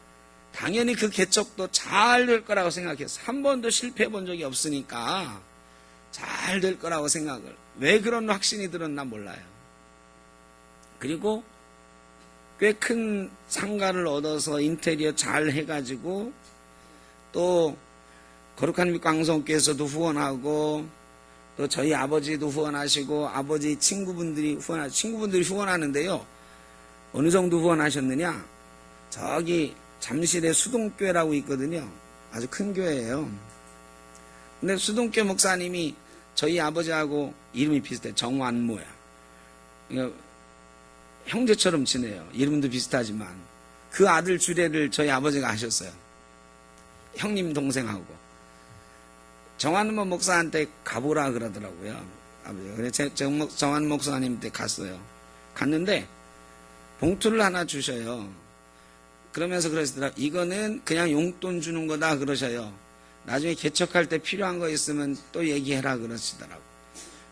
당연히 그 개척도 잘 될 거라고 생각했어요. 한 번도 실패해 본 적이 없으니까 잘 될 거라고 생각을. 왜 그런 확신이 들었나 몰라요. 그리고 꽤 큰 상가를 얻어서 인테리어 잘 해가지고 또 거룩한 빛 광성교회에서도 후원하고 또 저희 아버지도 후원하시고 아버지 친구분들이 후원하는데요. 어느 정도 후원하셨느냐? 저기 잠실에 수동교회라고 있거든요. 아주 큰 교회예요. 근데 수동교회 목사님이 저희 아버지하고 이름이 비슷해. 정완모야. 형제처럼 지내요. 이름도 비슷하지만 그 아들 주례를 저희 아버지가 하셨어요. 형님 동생하고. 정완모 목사한테 가보라 그러더라고요. 아버지가. 그래서 정완모 목사님한테 갔어요. 갔는데 봉투를 하나 주셔요. 그러면서 그러시더라. 이거는 그냥 용돈 주는 거다 그러셔요. 나중에 개척할 때 필요한 거 있으면 또 얘기해라 그러시더라고.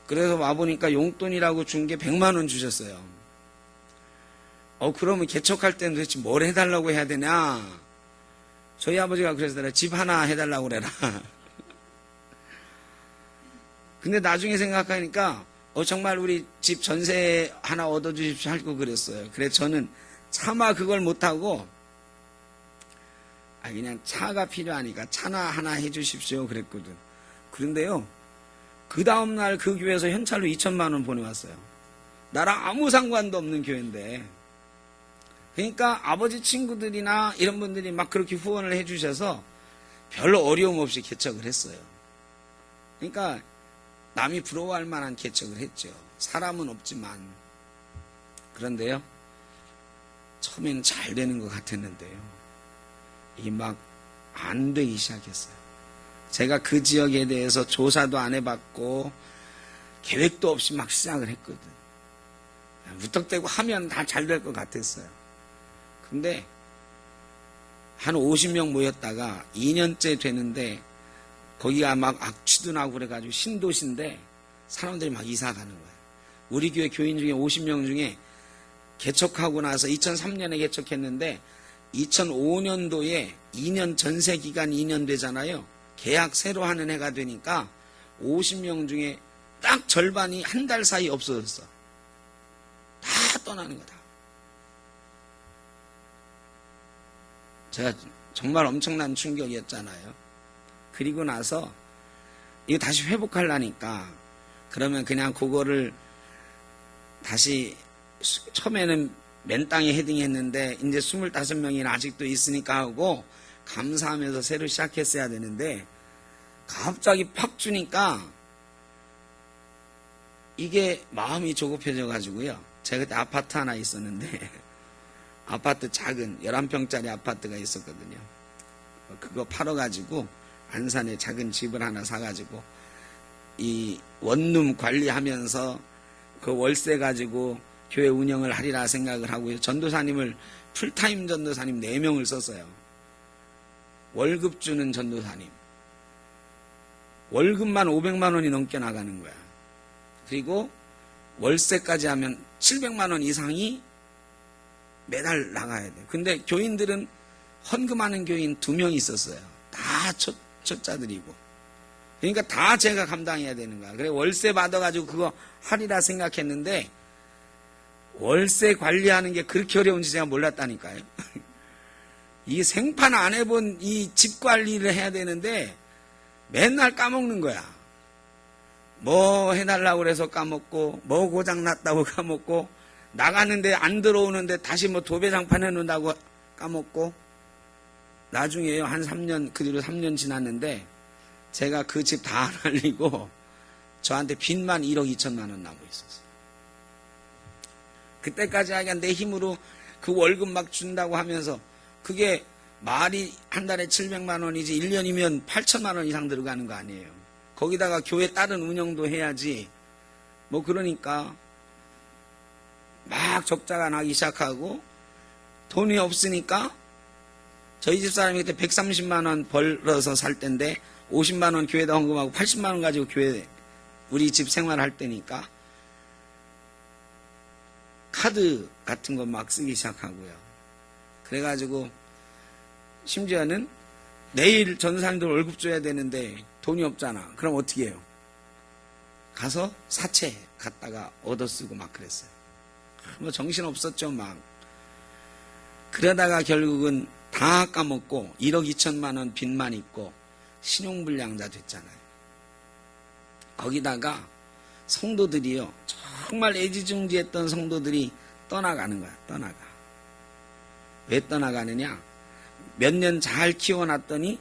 그래서 와보니까 용돈이라고 준 게 100만 원 주셨어요. 그러면 개척할 때는 도대체 뭘 해달라고 해야 되냐? 저희 아버지가 그러시더라. 집 하나 해달라고 그래라. 근데 나중에 생각하니까 정말 우리 집 전세 하나 얻어주십시오 하고 그랬어요. 그래서 저는 차마 그걸 못하고 그냥 차가 필요하니까 차나 하나 해주십시오 그랬거든. 그런데요, 그 다음날 그 교회에서 현찰로 2천만 원 보내왔어요. 나랑 아무 상관도 없는 교회인데. 그러니까 아버지 친구들이나 이런 분들이 막 그렇게 후원을 해주셔서 별로 어려움 없이 개척을 했어요. 그러니까 남이 부러워할 만한 개척을 했죠. 사람은 없지만. 그런데요, 처음에는 잘 되는 것 같았는데요, 이게 막 안 되기 시작했어요. 제가 그 지역에 대해서 조사도 안 해봤고 계획도 없이 막 시작을 했거든. 무턱대고 하면 다 잘 될 것 같았어요. 근데 한 50명 모였다가 2년째 되는데 거기가 막 악취도 나고 그래가지고 신도시인데 사람들이 막 이사 가는 거예요. 우리 교회 교인 중에 50명 중에 개척하고 나서 2003년에 개척했는데 2005년도에 2년 전세 기간 2년 되잖아요. 계약 새로 하는 해가 되니까 50명 중에 딱 절반이 한 달 사이 없어졌어. 다 떠나는 거다. 제가 정말 엄청난 충격이었잖아요. 그리고 나서 이거 다시 회복하려니까 그러면 그냥 그거를 다시 처음에는 맨 땅에 헤딩했는데 이제 25명이 아직도 있으니까 하고 감사하면서 새로 시작했어야 되는데 갑자기 팍 주니까 이게 마음이 조급해져 가지고요. 제가 그때 아파트 하나 있었는데 아파트 작은 11평짜리 아파트가 있었거든요. 그거 팔아가지고 안산에 작은 집을 하나 사가지고 이 원룸 관리하면서 그 월세 가지고 교회 운영을 하리라 생각을 하고요. 전도사님을 풀타임 전도사님 4명을 썼어요. 월급 주는 전도사님. 월급만 500만 원이 넘게 나가는 거야. 그리고 월세까지 하면 700만 원 이상이 매달 나가야 돼. 근데 교인들은 헌금하는 교인 2명 있었어요. 다 초짜들이고. 그러니까 다 제가 감당해야 되는 거야. 그래 월세 받아가지고 그거 하리라 생각했는데 월세 관리하는 게 그렇게 어려운지 제가 몰랐다니까요. 이 생판 안 해본 이 집 관리를 해야 되는데 맨날 까먹는 거야. 뭐 해달라고 그래서 까먹고, 뭐 고장났다고 까먹고, 나가는데 안 들어오는데 다시 뭐 도배장판 해놓는다고 까먹고, 나중에요, 한 3년, 그 뒤로 3년 지났는데, 제가 그 집 다 안 알리고, 저한테 빚만 1억 2천만 원 남고 있었어요. 그때까지 하여간 내 힘으로 그 월급 막 준다고 하면서, 그게 말이 한 달에 700만 원이지 1년이면 8천만 원 이상 들어가는 거 아니에요. 거기다가 교회 다른 운영도 해야지. 뭐 그러니까 막 적자가 나기 시작하고 돈이 없으니까 저희 집 사람이 그때 130만 원 벌어서 살 때인데 50만 원 교회에다 헌금하고 80만 원 가지고 교회 우리 집 생활할 때니까 카드 같은 거 막 쓰기 시작하고요. 그래가지고 심지어는 내일 전사님들 월급 줘야 되는데 돈이 없잖아. 그럼 어떻게 해요? 가서 사채 갖다가 얻어쓰고 막 그랬어요. 뭐 정신 없었죠 막. 그러다가 결국은 다 까먹고 1억 2천만 원 빚만 있고 신용불량자 됐잖아요. 거기다가 성도들이요, 정말 애지중지했던 성도들이 떠나가는 거야. 떠나가. 왜 떠나가느냐? 몇 년 잘 키워놨더니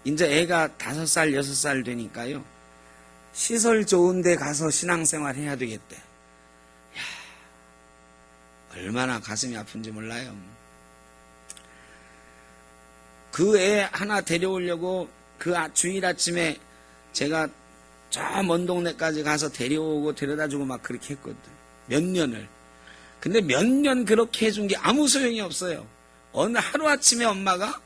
이제 애가 5살 6살 되니까요, 시설 좋은 데 가서 신앙생활 해야 되겠대. 이야, 얼마나 가슴이 아픈지 몰라요. 그 애 하나 데려오려고 그 주일 아침에 제가 저 먼 동네까지 가서 데려오고 데려다주고 막 그렇게 했거든. 몇 년을. 근데 몇 년 그렇게 해준 게 아무 소용이 없어요. 어느 하루아침에 엄마가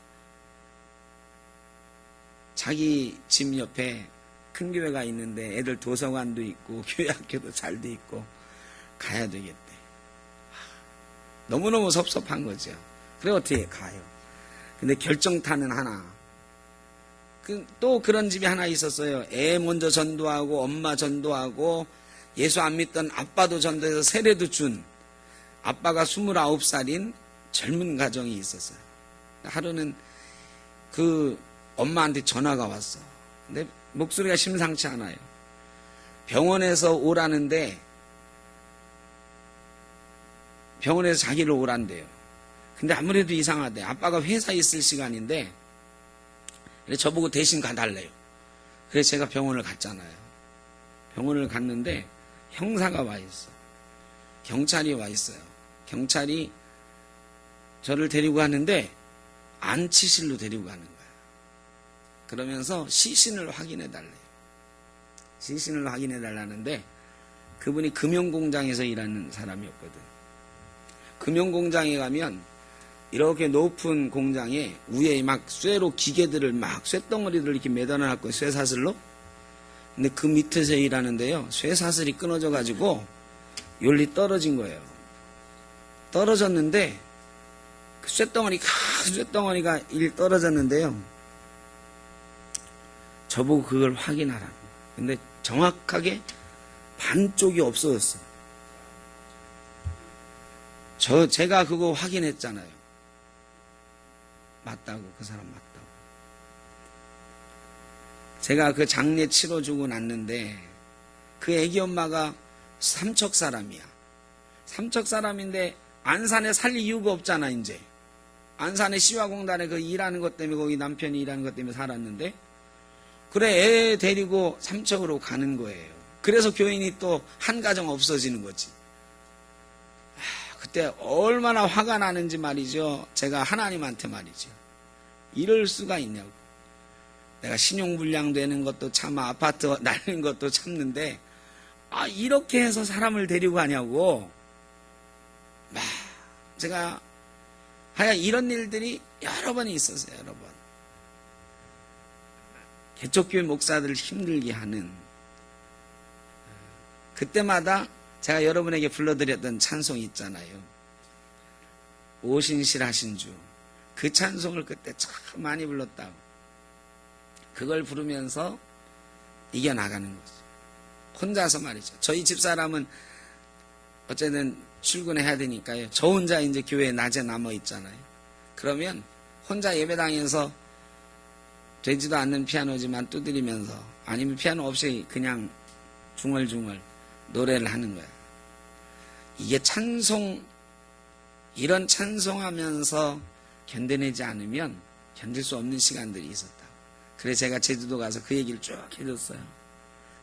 자기 집 옆에 큰 교회가 있는데 애들 도서관도 있고 교회 학교도 잘 돼 있고 가야 되겠대. 너무너무 섭섭한 거죠. 그래 어떻게 가요. 근데 결정타는 하나. 또 그런 집이 하나 있었어요. 애 먼저 전도하고 엄마 전도하고 예수 안 믿던 아빠도 전도해서 세례도 준 아빠가 29살인 젊은 가정이 있었어요. 하루는 그 엄마한테 전화가 왔어. 근데 목소리가 심상치 않아요. 병원에서 오라는데 병원에서 자기를 오란대요. 근데 아무래도 이상하대. 아빠가 회사에 있을 시간인데 저보고 대신 가달래요. 그래서 제가 병원을 갔잖아요. 병원을 갔는데 형사가 와 있어. 경찰이 와 있어요. 경찰이 저를 데리고 가는데 안치실로 데리고 가는 거야. 그러면서 시신을 확인해 달래요. 시신을 확인해 달라는데 그분이 금융공장에서 일하는 사람이었거든. 금융공장에 가면 이렇게 높은 공장에 위에 막 쇠로 기계들을 막 쇠덩어리들을 이렇게 매달아놨고 쇠사슬로. 근데 그 밑에서 일하는데요, 쇠사슬이 끊어져 가지고 요리 떨어진 거예요. 떨어졌는데 그 쇠덩어리, 큰 쇠덩어리가 떨어졌는데요, 저보고 그걸 확인하라고. 근데 정확하게 반쪽이 없어졌어. 제가 그거 확인했잖아요. 맞다고, 그 사람 맞다고. 제가 그 장례 치러주고 났는데 그 애기 엄마가 삼척 사람이야. 삼척 사람인데 안산에 살 이유가 없잖아. 이제 안산에 시화공단에 그 일하는 것 때문에, 거기 남편이 일하는 것 때문에 살았는데, 그래 애 데리고 삼척으로 가는 거예요. 그래서 교인이 또 한 가정 없어지는 거지. 그때 얼마나 화가 나는지 말이죠. 제가 하나님한테 말이죠. 이럴 수가 있냐고. 내가 신용불량 되는 것도 참아, 아파트 날리는 것도 참는데 이렇게 해서 사람을 데리고 가냐고. 제가 하여간 이런 일들이 여러 번 있었어요. 여러 번. 개척교회 목사들을 힘들게 하는, 그때마다 제가 여러분에게 불러드렸던 찬송이 있잖아요. 오신실 하신 주. 그 찬송을 그때 참 많이 불렀다고. 그걸 부르면서 이겨나가는 거죠. 혼자서 말이죠. 저희 집사람은 어쨌든 출근해야 되니까요. 저 혼자 이제 교회에 낮에 남아 있잖아요. 그러면 혼자 예배당에서 되지도 않는 피아노지만 두드리면서, 아니면 피아노 없이 그냥 중얼중얼 노래를 하는 거야. 이게 이런 찬송하면서 견뎌내지 않으면 견딜 수 없는 시간들이 있었다. 그래서 제가 제주도 가서 그 얘기를 쭉 해줬어요.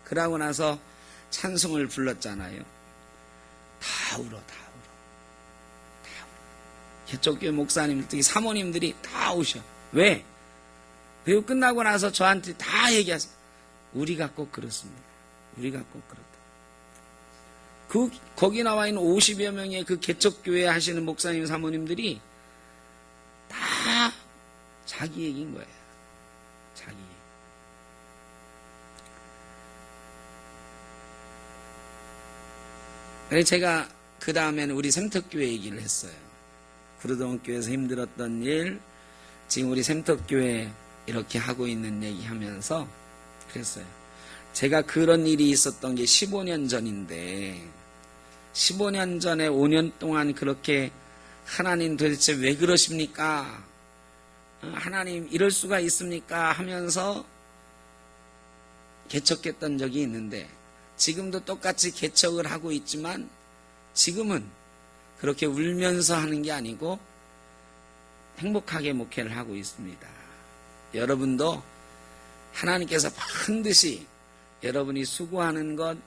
그러고 나서 찬송을 불렀잖아요. 다 울어. 개척 교회 목사님, 특히 사모님들이 다 오셔. 왜? 그리고 끝나고 나서 저한테 다 얘기하세요. 우리가 꼭 그렇습니다. 우리가 꼭 그렇다. 거기 나와 있는 50여 명의 그 개척교회 하시는 목사님, 사모님들이 다 자기 얘기인 거예요. 자기 얘기. 그래서 제가 그 다음에는 우리 샘터교회 얘기를 했어요. 구르동교회에서 힘들었던 일, 지금 우리 샘터교회 이렇게 하고 있는 얘기 하면서 그랬어요. 제가 그런 일이 있었던 게 15년 전인데 15년 전에 5년 동안 그렇게 하나님 도대체 왜 그러십니까? 하나님 이럴 수가 있습니까? 하면서 개척했던 적이 있는데 지금도 똑같이 개척을 하고 있지만 지금은 그렇게 울면서 하는 게 아니고 행복하게 목회를 하고 있습니다. 여러분도 하나님께서 반드시 여러분이 수고하는 것,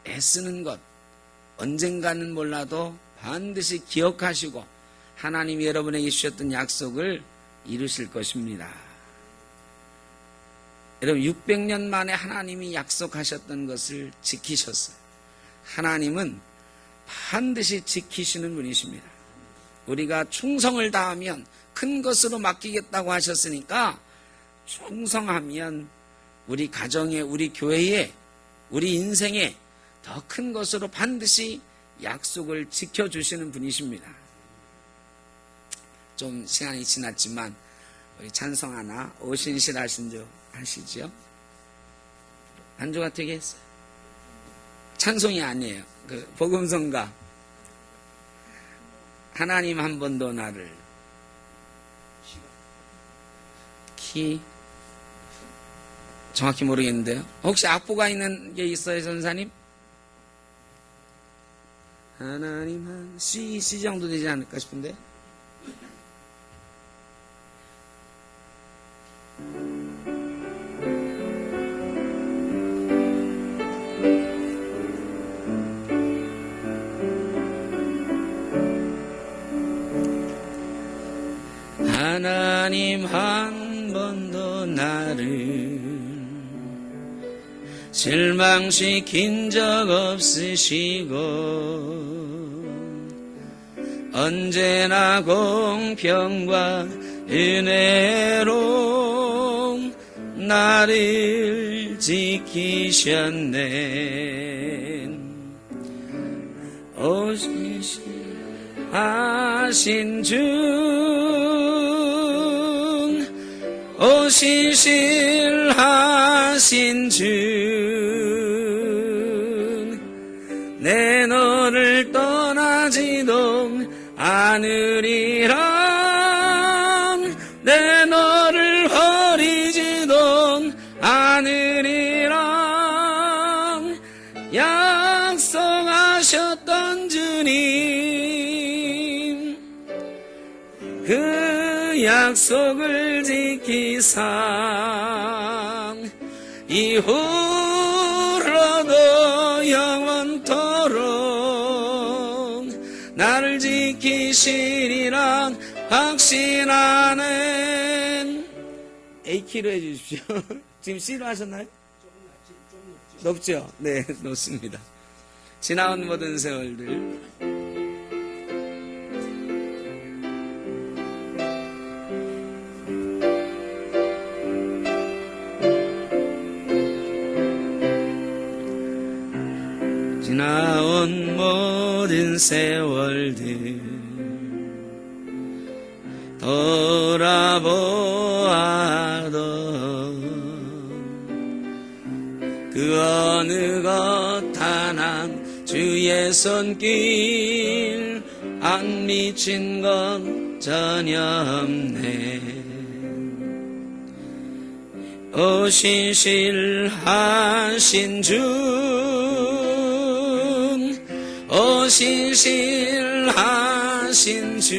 애쓰는 것 언젠가는 몰라도 반드시 기억하시고 하나님이 여러분에게 주셨던 약속을 이루실 것입니다. 여러분 600년 만에 하나님이 약속하셨던 것을 지키셨어요. 하나님은 반드시 지키시는 분이십니다. 우리가 충성을 다하면 큰 것으로 맡기겠다고 하셨으니까 충성하면 우리 가정에, 우리 교회에, 우리 인생에 더 큰 것으로 반드시 약속을 지켜주시는 분이십니다. 좀 시간이 지났지만 우리 찬송 하나 오신실 하시죠? 안주가 되게 했어요. 찬송이 아니에요. 그 복음성가 하나님 한 번도 나를 정확히 모르겠는데요. 혹시 악보가 있는 게 있어요, 전사님? 하나님 한 C 정도 되지 않을까 싶은데. 하나님 한 번도 나를 실망시킨 적 없으시고 언제나 공평과 은혜로 나를 지키셨네. 오신실하신 주, 오신실하신 주, 내 너를 떠나지도 않으리라, 내 너를 버리지도 않으리라, 약속하셨던 주님, 그 약속을 지키사 이후로도 영원토록 나를 지키시리라 확신하는. A키로 해주십시오. 지금 C로 하셨나요? 높죠? 네, 높습니다. 지나온 모든 세월들 지나온 모든 세월들 돌아보아도 그 어느 것 하나 주의 손길 안 미친 것 전혀 없네. 오신실하신 주, 오신실하신 주,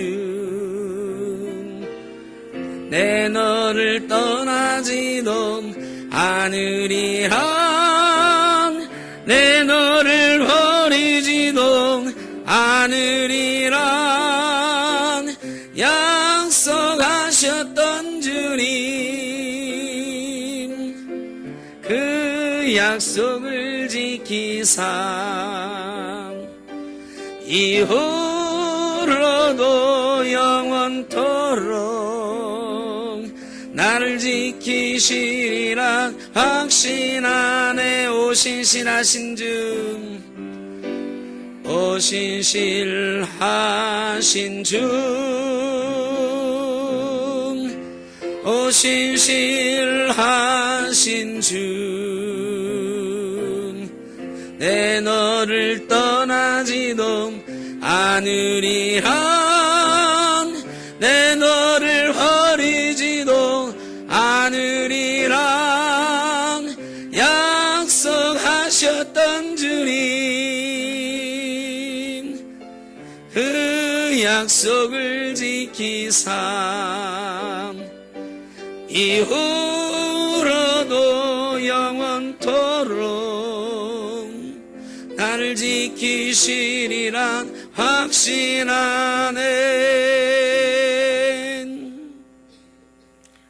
내 너를 떠나지도 않으리라, 내 너를 버리지도 않으리라, 약속하셨던 주님, 그 약속을 지키사 이후로도 영원토록 나를 지키시리라 확신하네. 오신실하신 주, 오신실하신 주, 오신실하신 주, 내 너를 떠나지도 않으리라, 내 너를 버리지도 않으리라, 약속하셨던 주님, 그 약속을 지키사 이후로도 영원토록 나를 지키시리라 확신하네.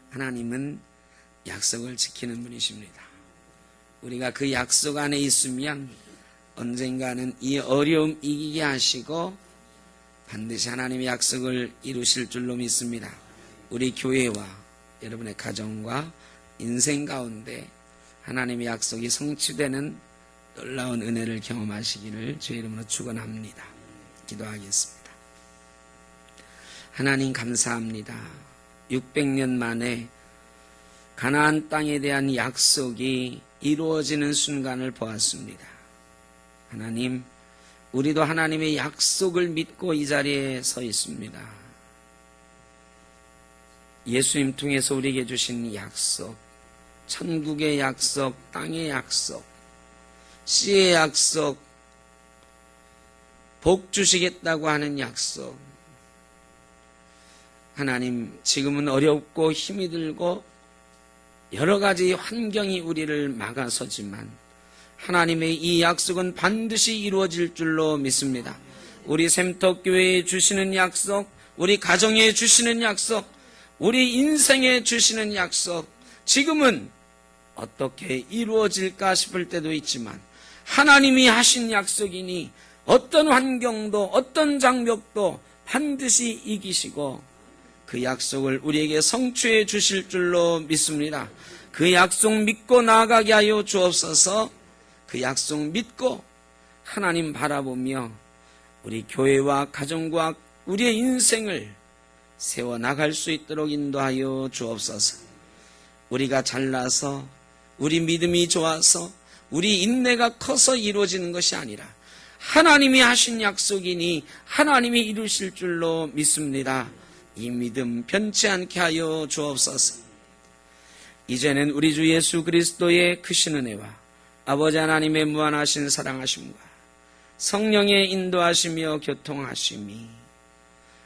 하나님은 약속을 지키는 분이십니다. 우리가 그 약속 안에 있으면 언젠가는 이 어려움 이기게 하시고 반드시 하나님의 약속을 이루실 줄로 믿습니다. 우리 교회와 여러분의 가정과 인생 가운데 하나님의 약속이 성취되는 놀라운 은혜를 경험하시기를 주의 이름으로 축원합니다. 기도하겠습니다. 하나님 감사합니다. 600년 만에 가나안 땅에 대한 약속이 이루어지는 순간을 보았습니다. 하나님, 우리도 하나님의 약속을 믿고 이 자리에 서 있습니다. 예수님 통해서 우리에게 주신 약속, 천국의 약속, 땅의 약속, 씨의 약속, 복 주시겠다고 하는 약속. 하나님, 지금은 어렵고 힘이 들고 여러 가지 환경이 우리를 막아서지만 하나님의 이 약속은 반드시 이루어질 줄로 믿습니다. 우리 샘터교회에 주시는 약속, 우리 가정에 주시는 약속, 우리 인생에 주시는 약속, 지금은 어떻게 이루어질까 싶을 때도 있지만 하나님이 하신 약속이니 어떤 환경도 어떤 장벽도 반드시 이기시고 그 약속을 우리에게 성취해 주실 줄로 믿습니다. 그 약속 믿고 나아가게 하여 주옵소서. 그 약속 믿고 하나님 바라보며 우리 교회와 가정과 우리의 인생을 세워나갈 수 있도록 인도하여 주옵소서. 우리가 잘나서 우리 믿음이 좋아서 우리 인내가 커서 이루어지는 것이 아니라 하나님이 하신 약속이니 하나님이 이루실 줄로 믿습니다. 이 믿음 변치 않게 하여 주옵소서. 이제는 우리 주 예수 그리스도의 크신 은혜와 아버지 하나님의 무한하신 사랑하심과 성령의 인도하시며 교통하심이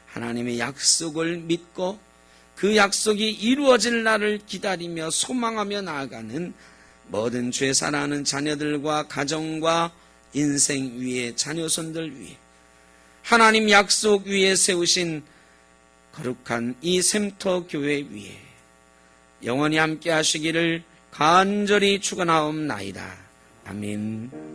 하나님의 약속을 믿고 그 약속이 이루어질 날을 기다리며 소망하며 나아가는 모든 죄 사랑하는 자녀들과 가정과 인생 위에 자녀손들 위에 하나님 약속 위에 세우신 거룩한 이 샘터 교회 위에 영원히 함께 하시기를 간절히 축원하옵나이다. 아멘.